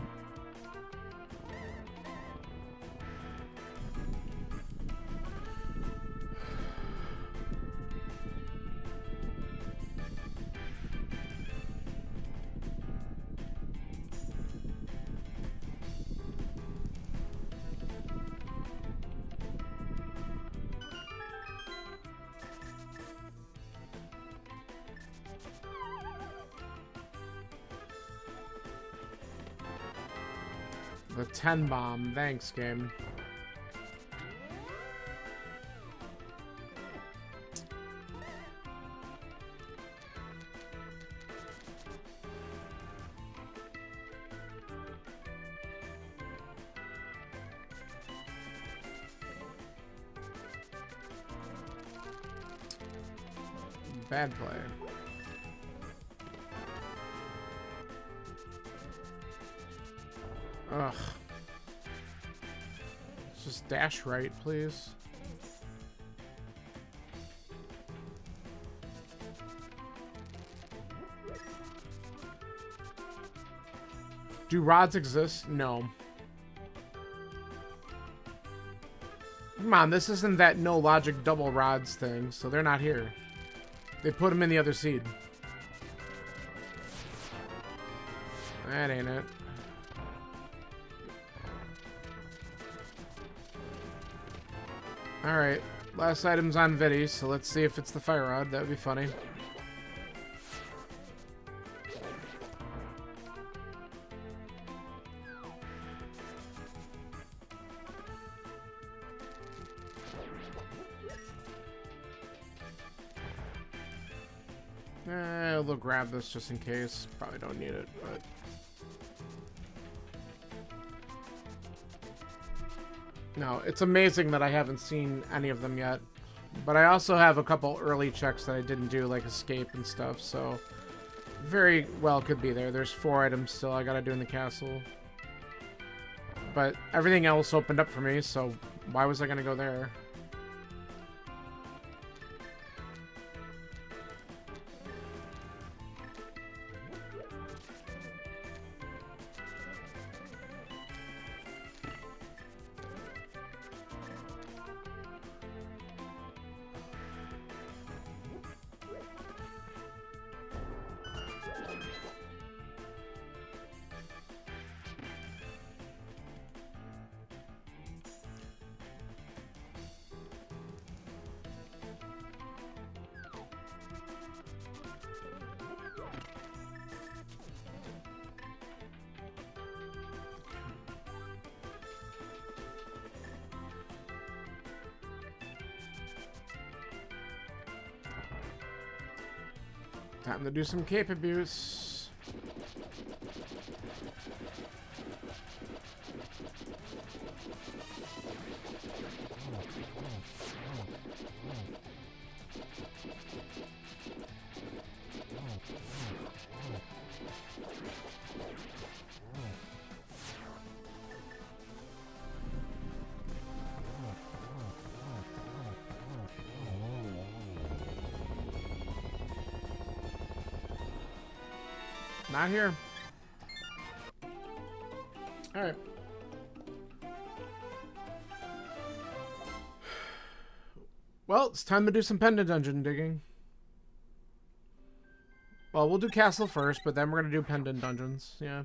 The 10 bomb. Thanks, game. Bad play. Ugh. Just dash right, please. Do rods exist? No. Come on, this isn't that no logic double rods thing, so they're not here. They put them in the other seed. That ain't it. Alright, last item's on Viddy, so let's see if it's the fire rod. That would be funny. We'll grab this just in case. Probably don't need it, but... No, it's amazing that I haven't seen any of them yet. But I also have a couple early checks that I didn't do, like escape and stuff, so... Very well could be there. There's 4 items still I gotta do in the castle. But everything else opened up for me, so why was I gonna go there? Time to do some cape abuse. Not here. Alright. Well, it's time to do some pendant dungeon digging. Well, we'll do castle first, but then we're gonna do pendant dungeons. Yeah.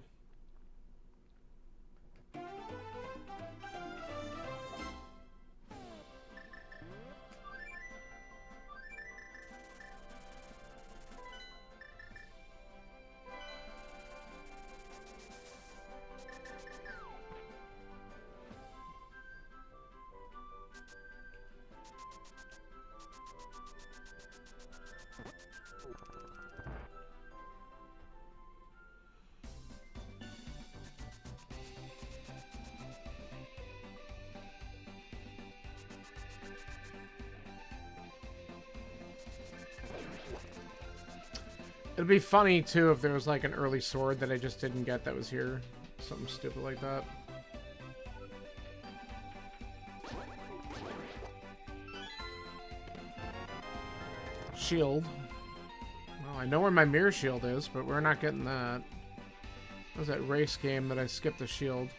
It'd be funny, too, if there was, like, an early sword that I just didn't get that was here. Something stupid like that. Shield. Well, I know where my mirror shield is, but we're not getting that. That was that race game that I skipped the shield.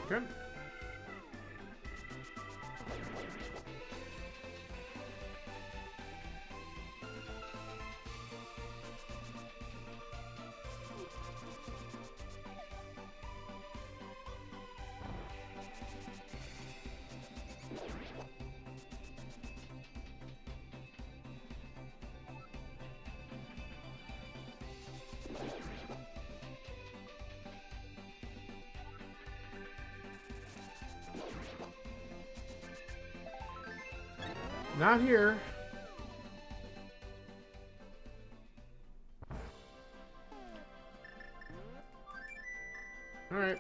Okay. Not here. All right.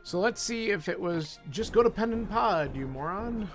So let's see if it was just go to Pendant Pod, you moron.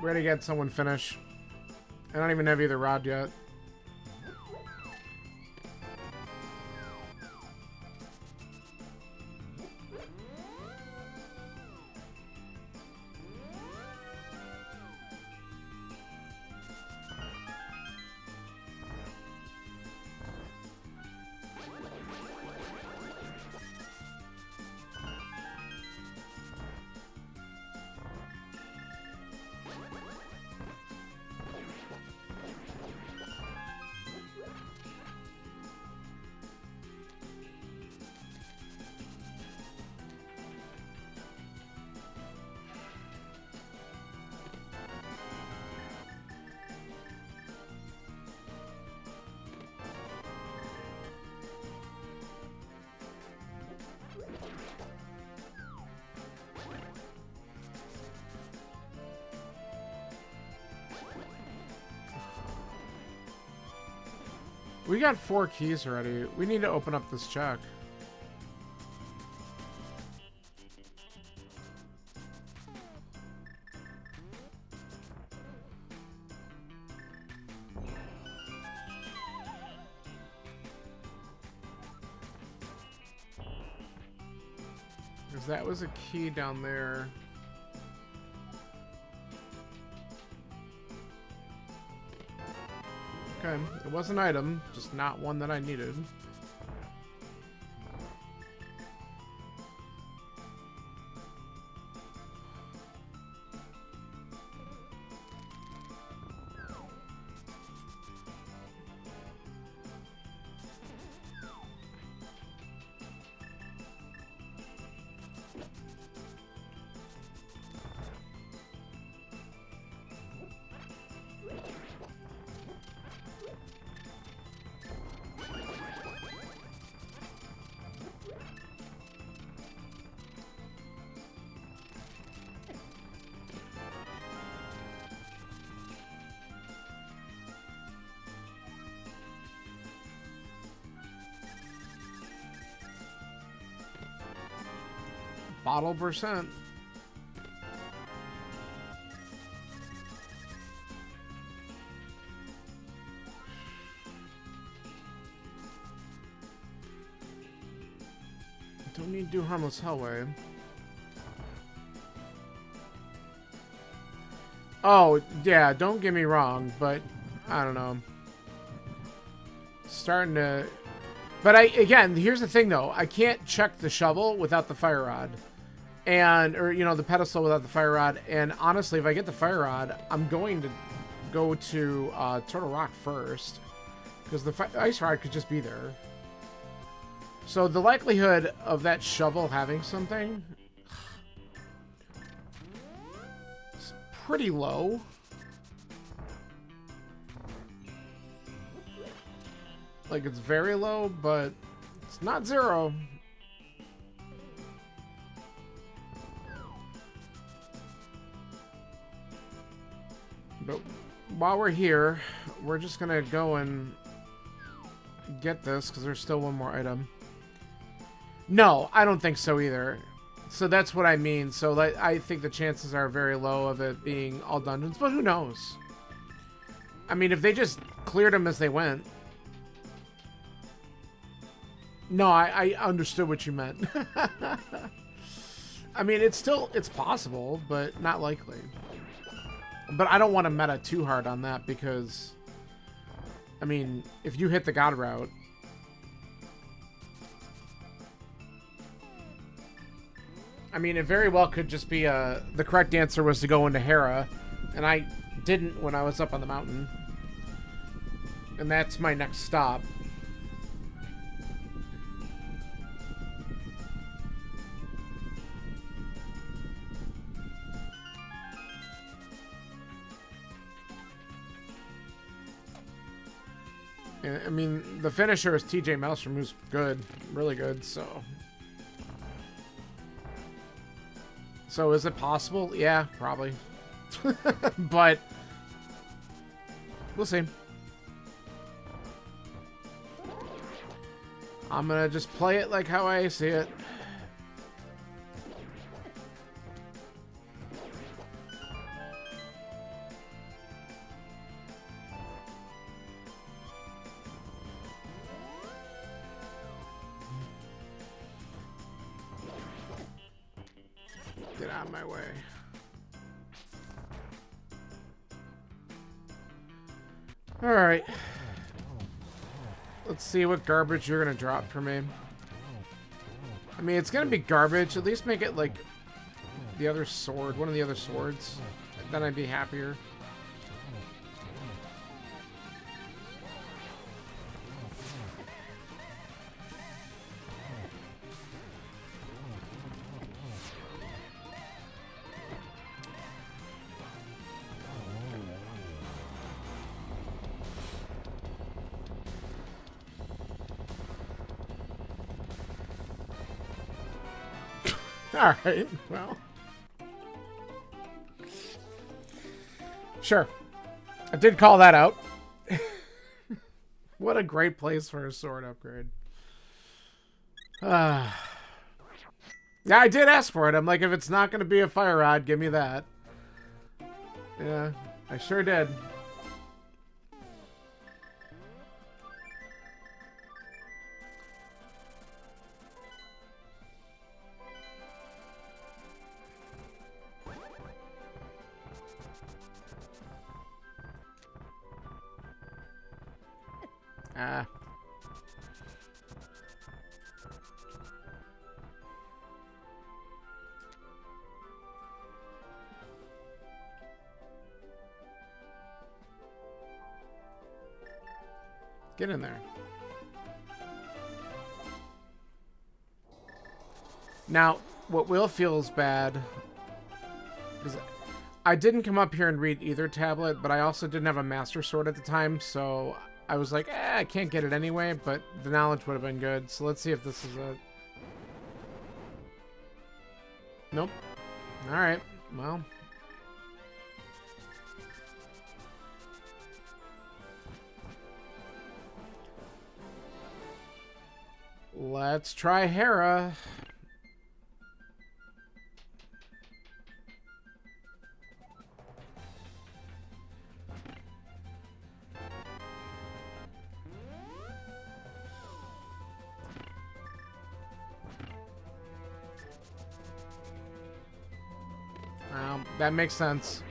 We gotta get someone finish. I don't even have either rod yet. We got 4 keys already. We need to open up this check. Because that was a key down there. Okay, it was an item, just not one that I needed. Bottle percent. Don't need to do Harmless Hellway. Oh, yeah, don't get me wrong, but I don't know. Starting to... But again, here's the thing though. I can't check the shovel without the fire rod. Or, you know, the pedestal without the fire rod. And honestly, if I get the fire rod, I'm going to go to Turtle Rock first. Because the ice rod could just be there. So the likelihood of that shovel having something is pretty low. Like, it's very low, but it's not zero. But while we're here, we're just gonna go and get this, because there's still one more item. No, I don't think so either. So that's what I mean. So I think the chances are very low of it being all dungeons, but who knows? I mean, if they just cleared them as they went. No, I understood what you meant. I mean, it's possible, but not likely. But I don't want to meta too hard on that because, I mean, if you hit the God route, I mean, it very well could just be the correct answer was to go into Hera, and I didn't when I was up on the mountain. And that's my next stop. I mean, the finisher is TJ Maelstrom, who's good, really good, so... So is it possible? Yeah, probably. But we'll see. I'm gonna just play it like how I see it. Get out of my way. Alright. Let's see what garbage you're gonna drop for me. I mean, it's gonna be garbage. At least make it like the other sword, one of the other swords. Then I'd be happier. Alright, well. Sure. I did call that out. What a great place for a sword upgrade. Yeah, I did ask for it. I'm like, if it's not going to be a fire rod, give me that. Yeah, I sure did. Ah. Get in there. Now, what will feels bad is I didn't come up here and read either tablet, but I also didn't have a Master Sword at the time, so I was like, I can't get it anyway, but the knowledge would have been good. So let's see if this is it. Nope. Alright, well. Let's try Hera. that makes sense.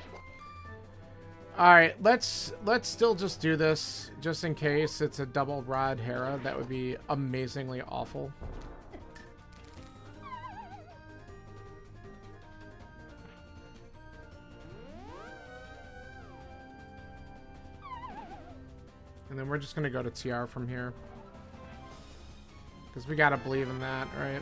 Alright, let's still just do this, just in case it's a double rod Hera. That would be amazingly awful. And then we're just going to go to TR from here. Because we got to believe in that, right?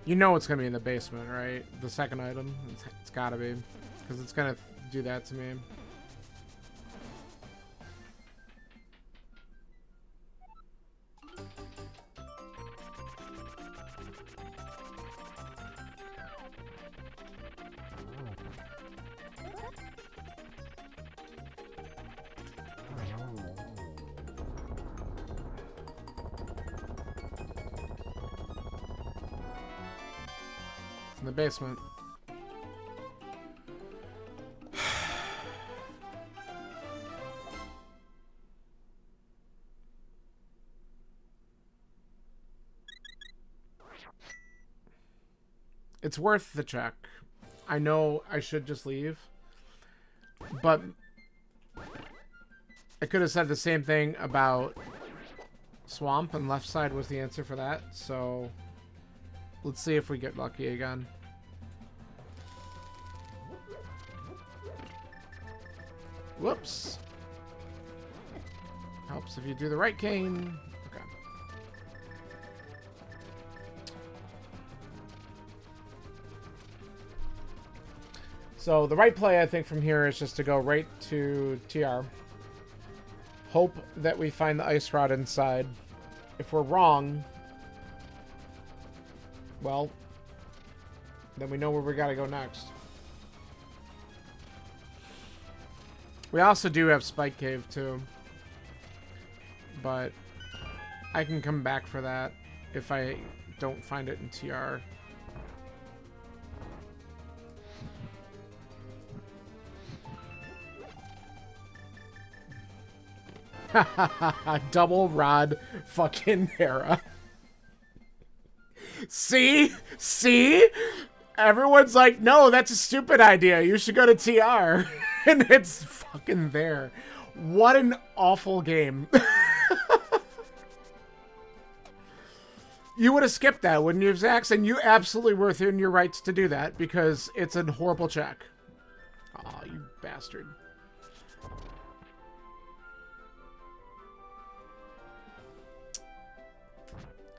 You know it's going to be in the basement, right? The second item. It's got to be. Because it's going to do that to me. In the basement. It's worth the check. I know I should just leave, but I could have said the same thing about Swamp, and left side was the answer for that, so let's see if we get lucky again. Whoops. Helps if you do the right cane. Okay. So the right play, I think, from here is just to go right to TR. Hope that we find the ice rod inside. If we're wrong, well, then we know where we gotta go next. We also do have Spike Cave, too. But I can come back for that if I don't find it in TR. Double rod fucking Hera. See? See? Everyone's like, no, that's a stupid idea. You should go to TR. And it's fucking there. What an awful game. You would have skipped that, wouldn't you, Zax? And you absolutely were within your rights to do that because it's a horrible check. Aw, you bastard.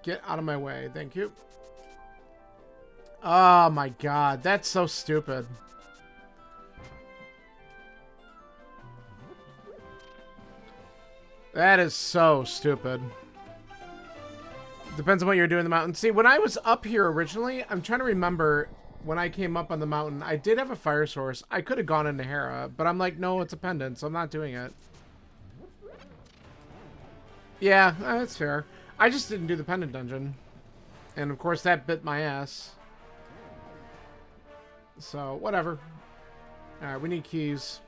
Get out of my way. Thank you. Oh my god. That's so stupid. That is so stupid. Depends on what you're doing in the mountain. See, when I was up here originally, I'm trying to remember when I came up on the mountain, I did have a fire source. I could have gone into Hera, but I'm like, no, it's a pendant, so I'm not doing it. Yeah, that's fair. I just didn't do the pendant dungeon. And of course that bit my ass. So, whatever. Alright, we need keys.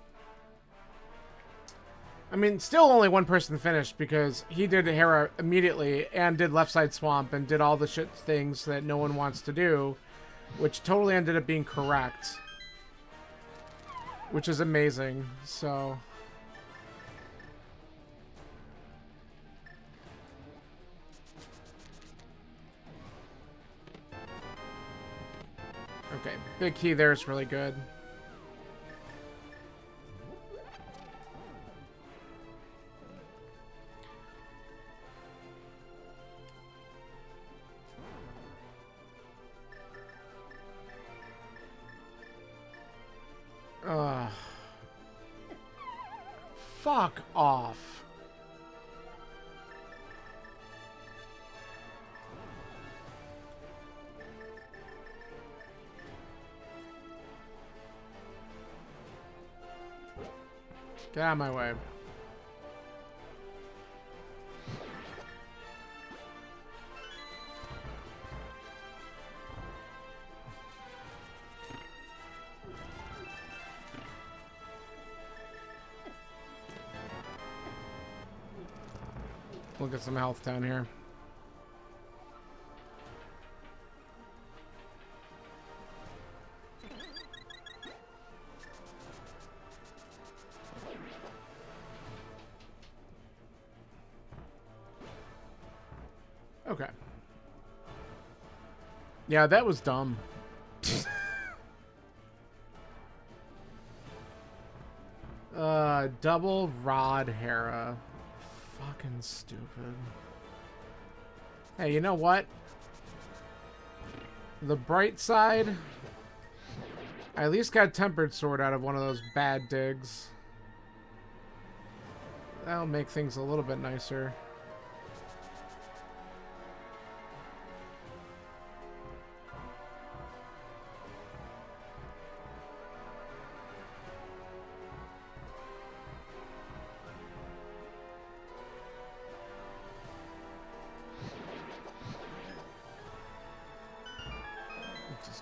I mean, still only one person finished because he did Hera immediately and did left side swamp and did all the shit things that no one wants to do, which totally ended up being correct. Which is amazing, so... Okay, big key there is really good. Fuck off. Get out of my way. Look at some health down here. Okay. Yeah, that was dumb. Double Rod Hera. Fucking stupid. Hey, you know what? The bright side, I at least got Tempered Sword out of one of those bad digs. That'll make things a little bit nicer.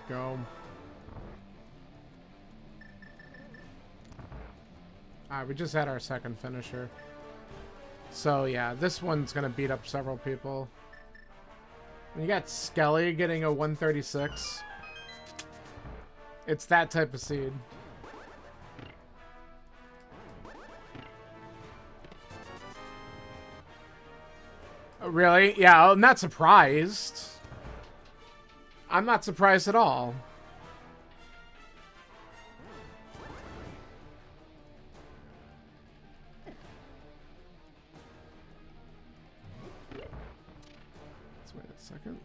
Go. Alright, we just had our second finisher. So yeah, this one's gonna beat up several people. You got Skelly getting a 136. It's that type of seed. Oh, really? Yeah, I'm not surprised. I'm not surprised at all. Let's wait a second.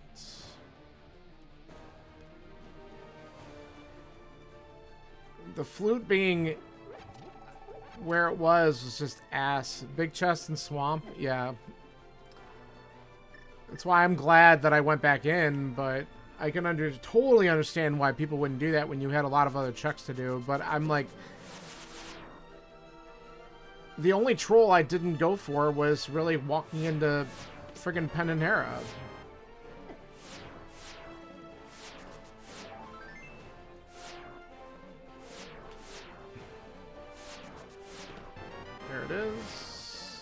The flute being where it was just ass. Big chest and swamp, yeah. That's why I'm glad that I went back in, but I can totally understand why people wouldn't do that when you had a lot of other checks to do, but I'm like... The only troll I didn't go for was really walking into friggin' Pen and Hera. There it is.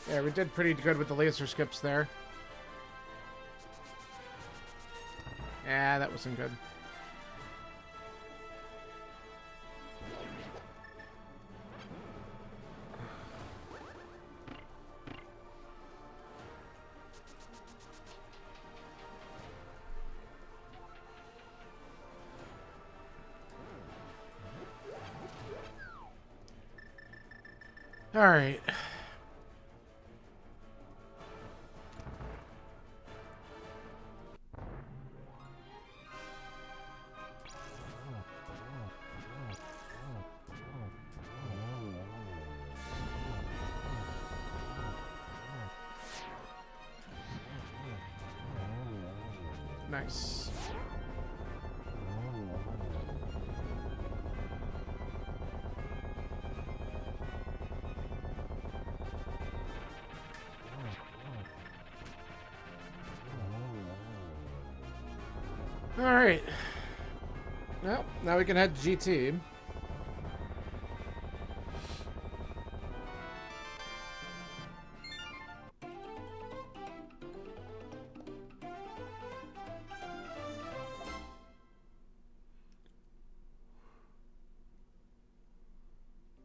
Yeah, we did pretty good with the laser skips there. Yeah, that wasn't good. All right. Nice. All right. Well, now we can head to GT.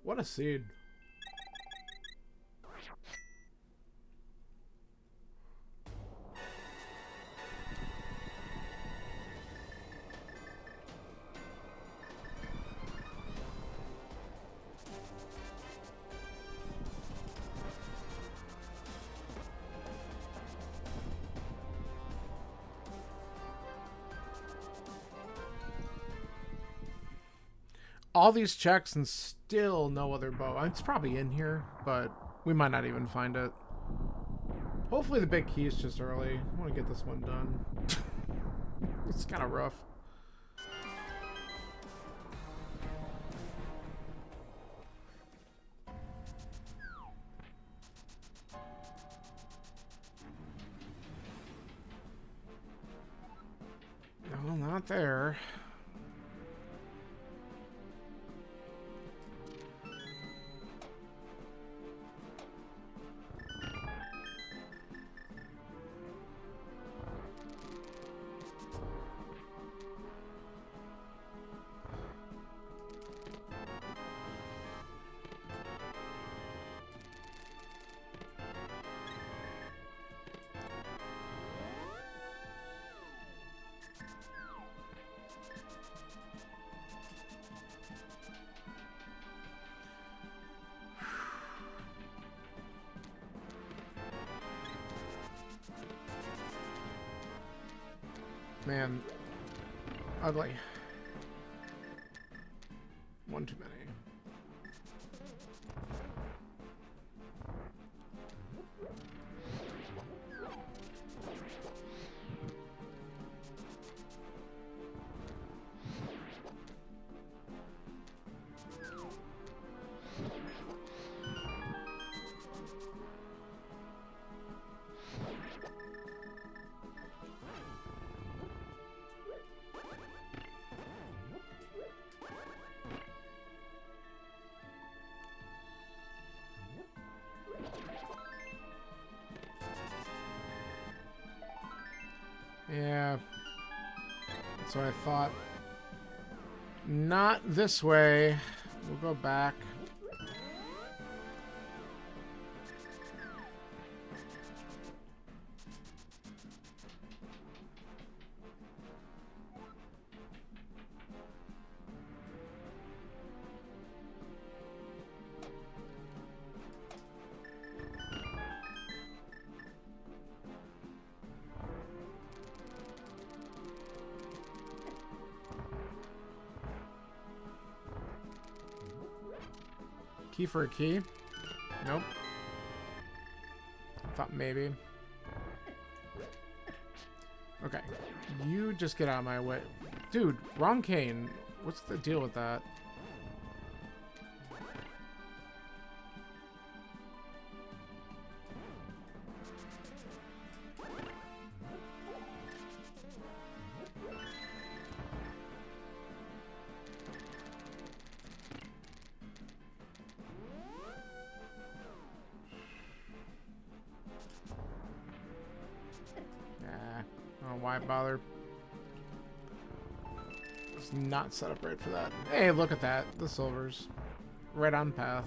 What a seed. All these checks and still no other bow. It's probably in here, but we might not even find it. Hopefully the big key is just early. I want to get this one done. It's kind of rough. No, not there. Man. Ugly. One too many. Yeah, that's what I thought. Not this way. We'll go back. Key for a key? Nope. Thought maybe. Okay. You just get out of my way. Dude, wrong cane. What's the deal with that? Why bother? It's not set up right for that. Hey, look at that. The silvers. Right on path.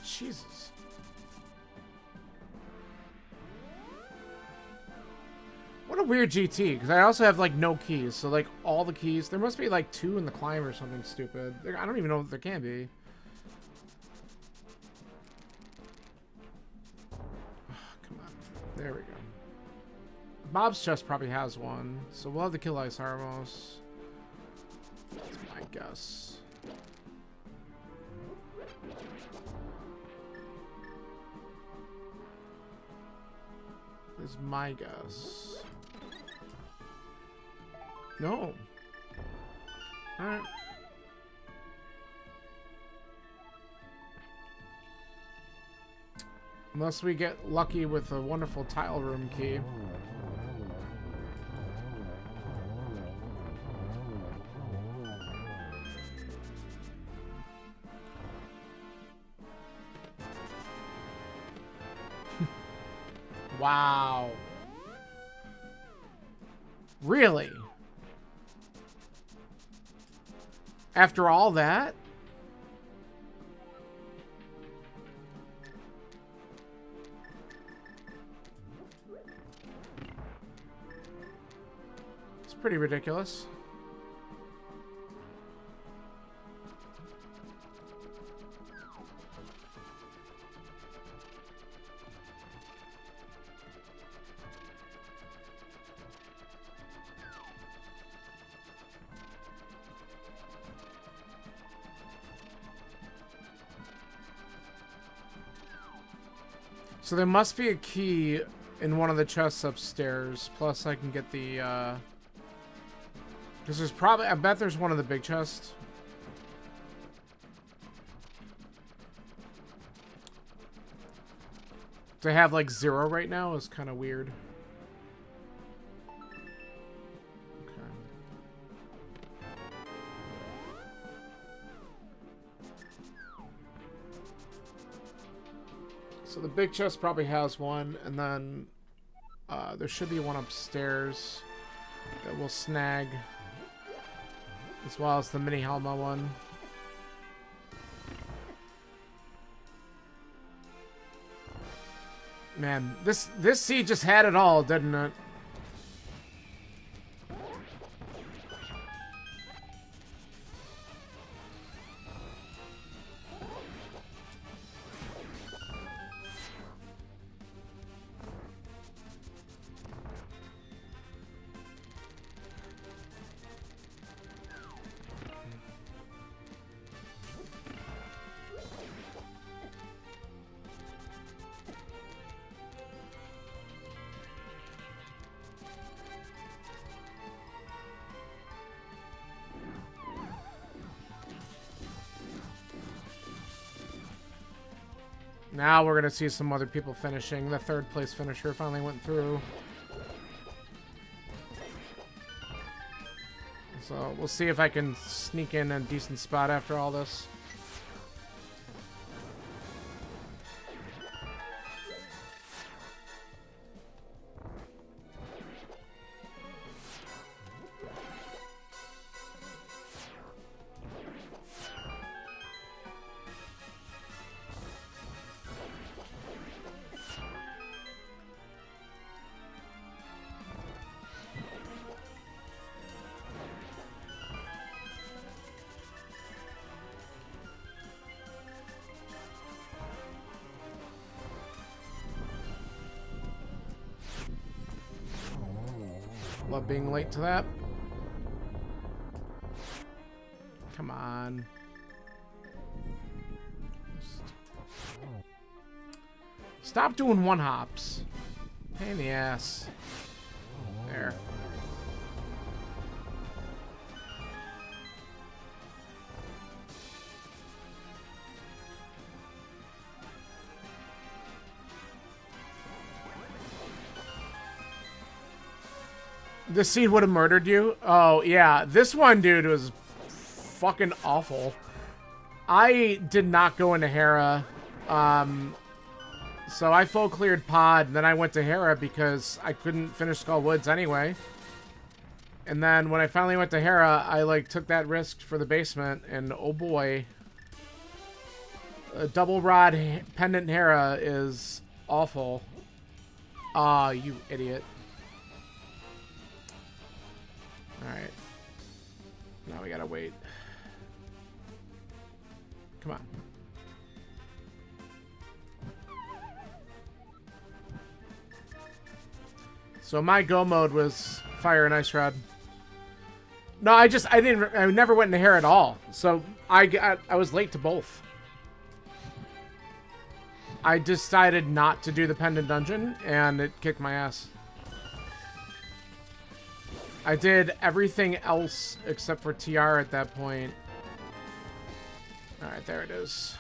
Jesus. What a weird GT, because I also have, like, no keys. So, like, all the keys... There must be, like, 2 in the climb or something stupid. I don't even know if there can be. Oh, come on. There we go. Bob's chest probably has one. So we'll have to kill Ice Harmos. That's my guess. Is my guess. No. Alright. Unless we get lucky with a wonderful tile room key. Wow. Really? After all that? It's pretty ridiculous. So there must be a key in one of the chests upstairs. Plus I can get the, because there's probably, I bet there's one of the big chests. To have, like, 0 right now is kind of weird. So the big chest probably has one, and then there should be one upstairs that we'll snag, as well as the mini Helma one. Man, this seed just had it all, didn't it? Now we're going to see some other people finishing. The third place finisher finally went through. So we'll see if I can sneak in a decent spot after all this. Love being late to that. Come on. Stop doing one hops. Pain in the ass. There. This seed would have murdered you? Oh, yeah. This one, dude, was fucking awful. I did not go into Hera. So I full cleared Pod, and then I went to Hera because I couldn't finish Skull Woods anyway. And then when I finally went to Hera, I, like, took that risk for the basement, and oh boy. A double rod pendant Hera is awful. Ah, you idiot. Alright. Now we gotta wait. Come on. So my go mode was Fire and Ice Rod. No, I never went into Hair at all. So I was late to both. I decided not to do the Pendant Dungeon, and it kicked my ass. I did everything else except for TR at that point. Alright, there it is.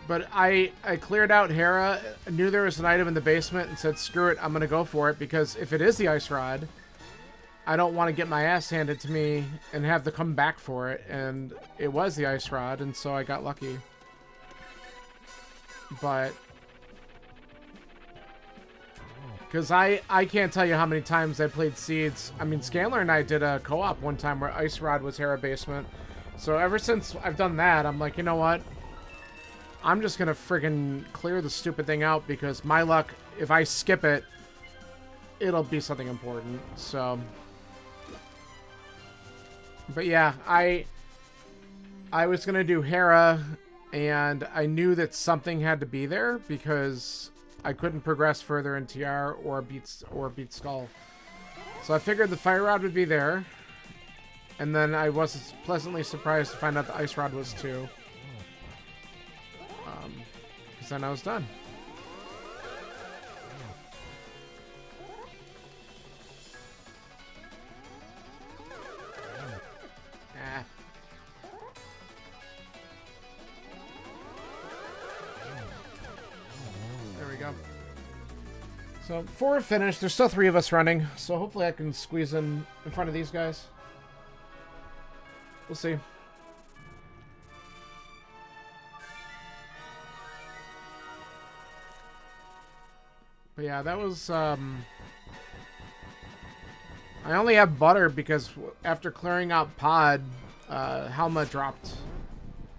But I cleared out Hera, knew there was an item in the basement, and said, screw it, I'm going to go for it, because if it is the Ice Rod, I don't want to get my ass handed to me and have to come back for it. And it was the Ice Rod, and so I got lucky. But... because I can't tell you how many times I played Seeds. I mean, Scanler and I did a co-op one time where Ice Rod was Hera Basement. So ever since I've done that, I'm like, you know what? I'm just going to friggin' clear the stupid thing out because my luck, if I skip it, it'll be something important. So... but yeah, I was going to do Hera, and I knew that something had to be there because... I couldn't progress further in TR or beat Skull. So I figured the Fire Rod would be there. And then I was pleasantly surprised to find out the Ice Rod was too. Because then I was done. Ah. So, 4 are finished. There's still 3 of us running, so hopefully I can squeeze in front of these guys. We'll see. But yeah, that was, I only have butter because after clearing out Pod, Helma dropped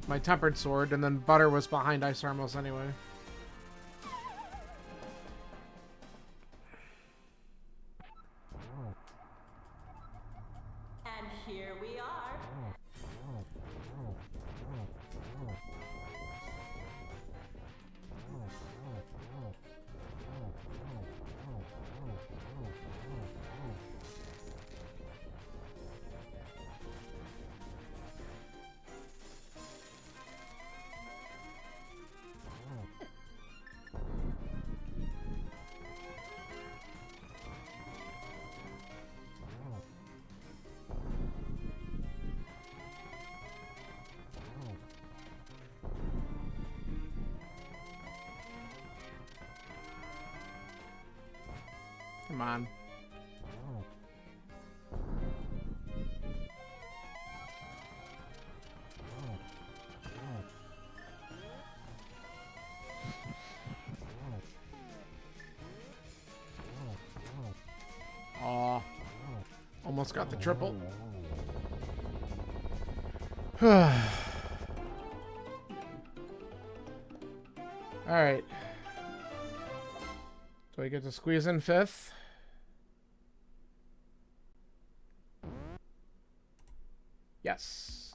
my tempered sword, and then Butter was behind Ice Armos anyway. And here we are. Come on. Aw. Almost got the triple. Alright. Do I get to squeeze in 5th? Yes.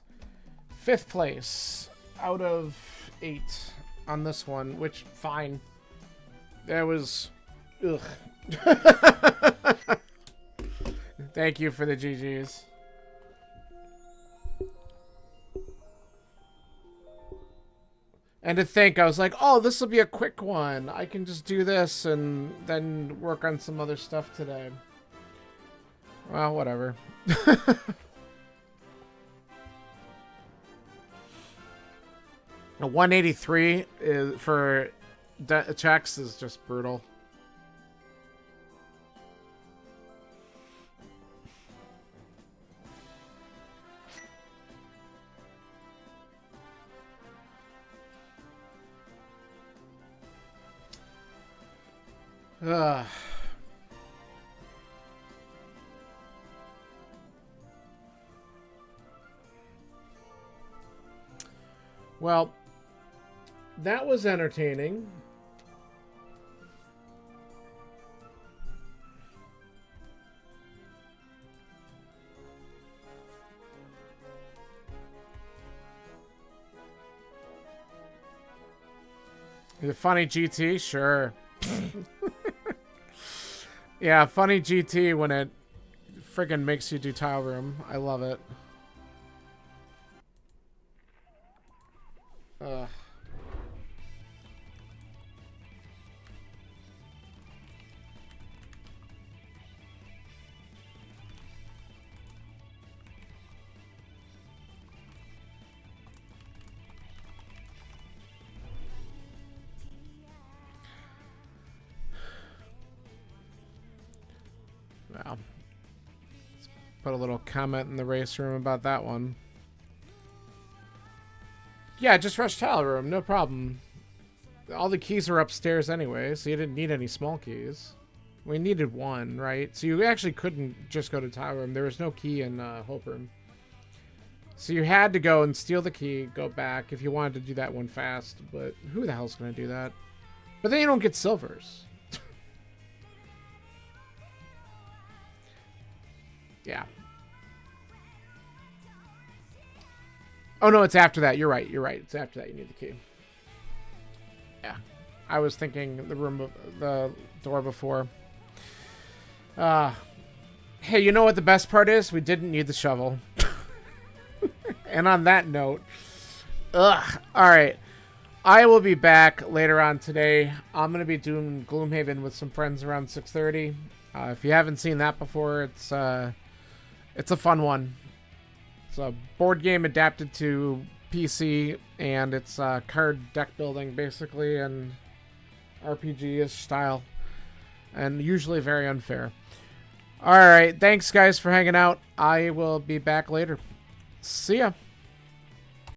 5th place out of 8 on this one, which, fine. That was... Ugh. Thank you for the GGs. And to think, I was like, oh, this will be a quick one. I can just do this and then work on some other stuff today. Well, whatever. A 183 is, for checks is just brutal. Ugh. Well, that was entertaining. The funny GT, sure. Yeah, funny GT when it friggin' makes you do tile room. I love it. Ugh. Well, let's put a little comment in the race room about that one. Yeah, just rush tile room, no problem. All the keys are upstairs anyway, so you didn't need any small keys. We needed one, right? So you actually couldn't just go to tile room. There was no key in Hope Room. So you had to go and steal the key, go back if you wanted to do that one fast. But who the hell's going to do that? But then you don't get silvers. Yeah. Oh, no, it's after that. You're right. You're right. It's after that you need the key. Yeah. I was thinking the room, the door before. Hey, you know what the best part is? We didn't need the shovel. And on that note, ugh. All right. I will be back later on today. I'm going to be doing Gloomhaven with some friends around 6:30. If you haven't seen that before, it's a fun one. It's a board game adapted to PC, and it's card deck building, basically, and RPG-ish style, and usually very unfair. All right, thanks, guys, for hanging out. I will be back later. See ya.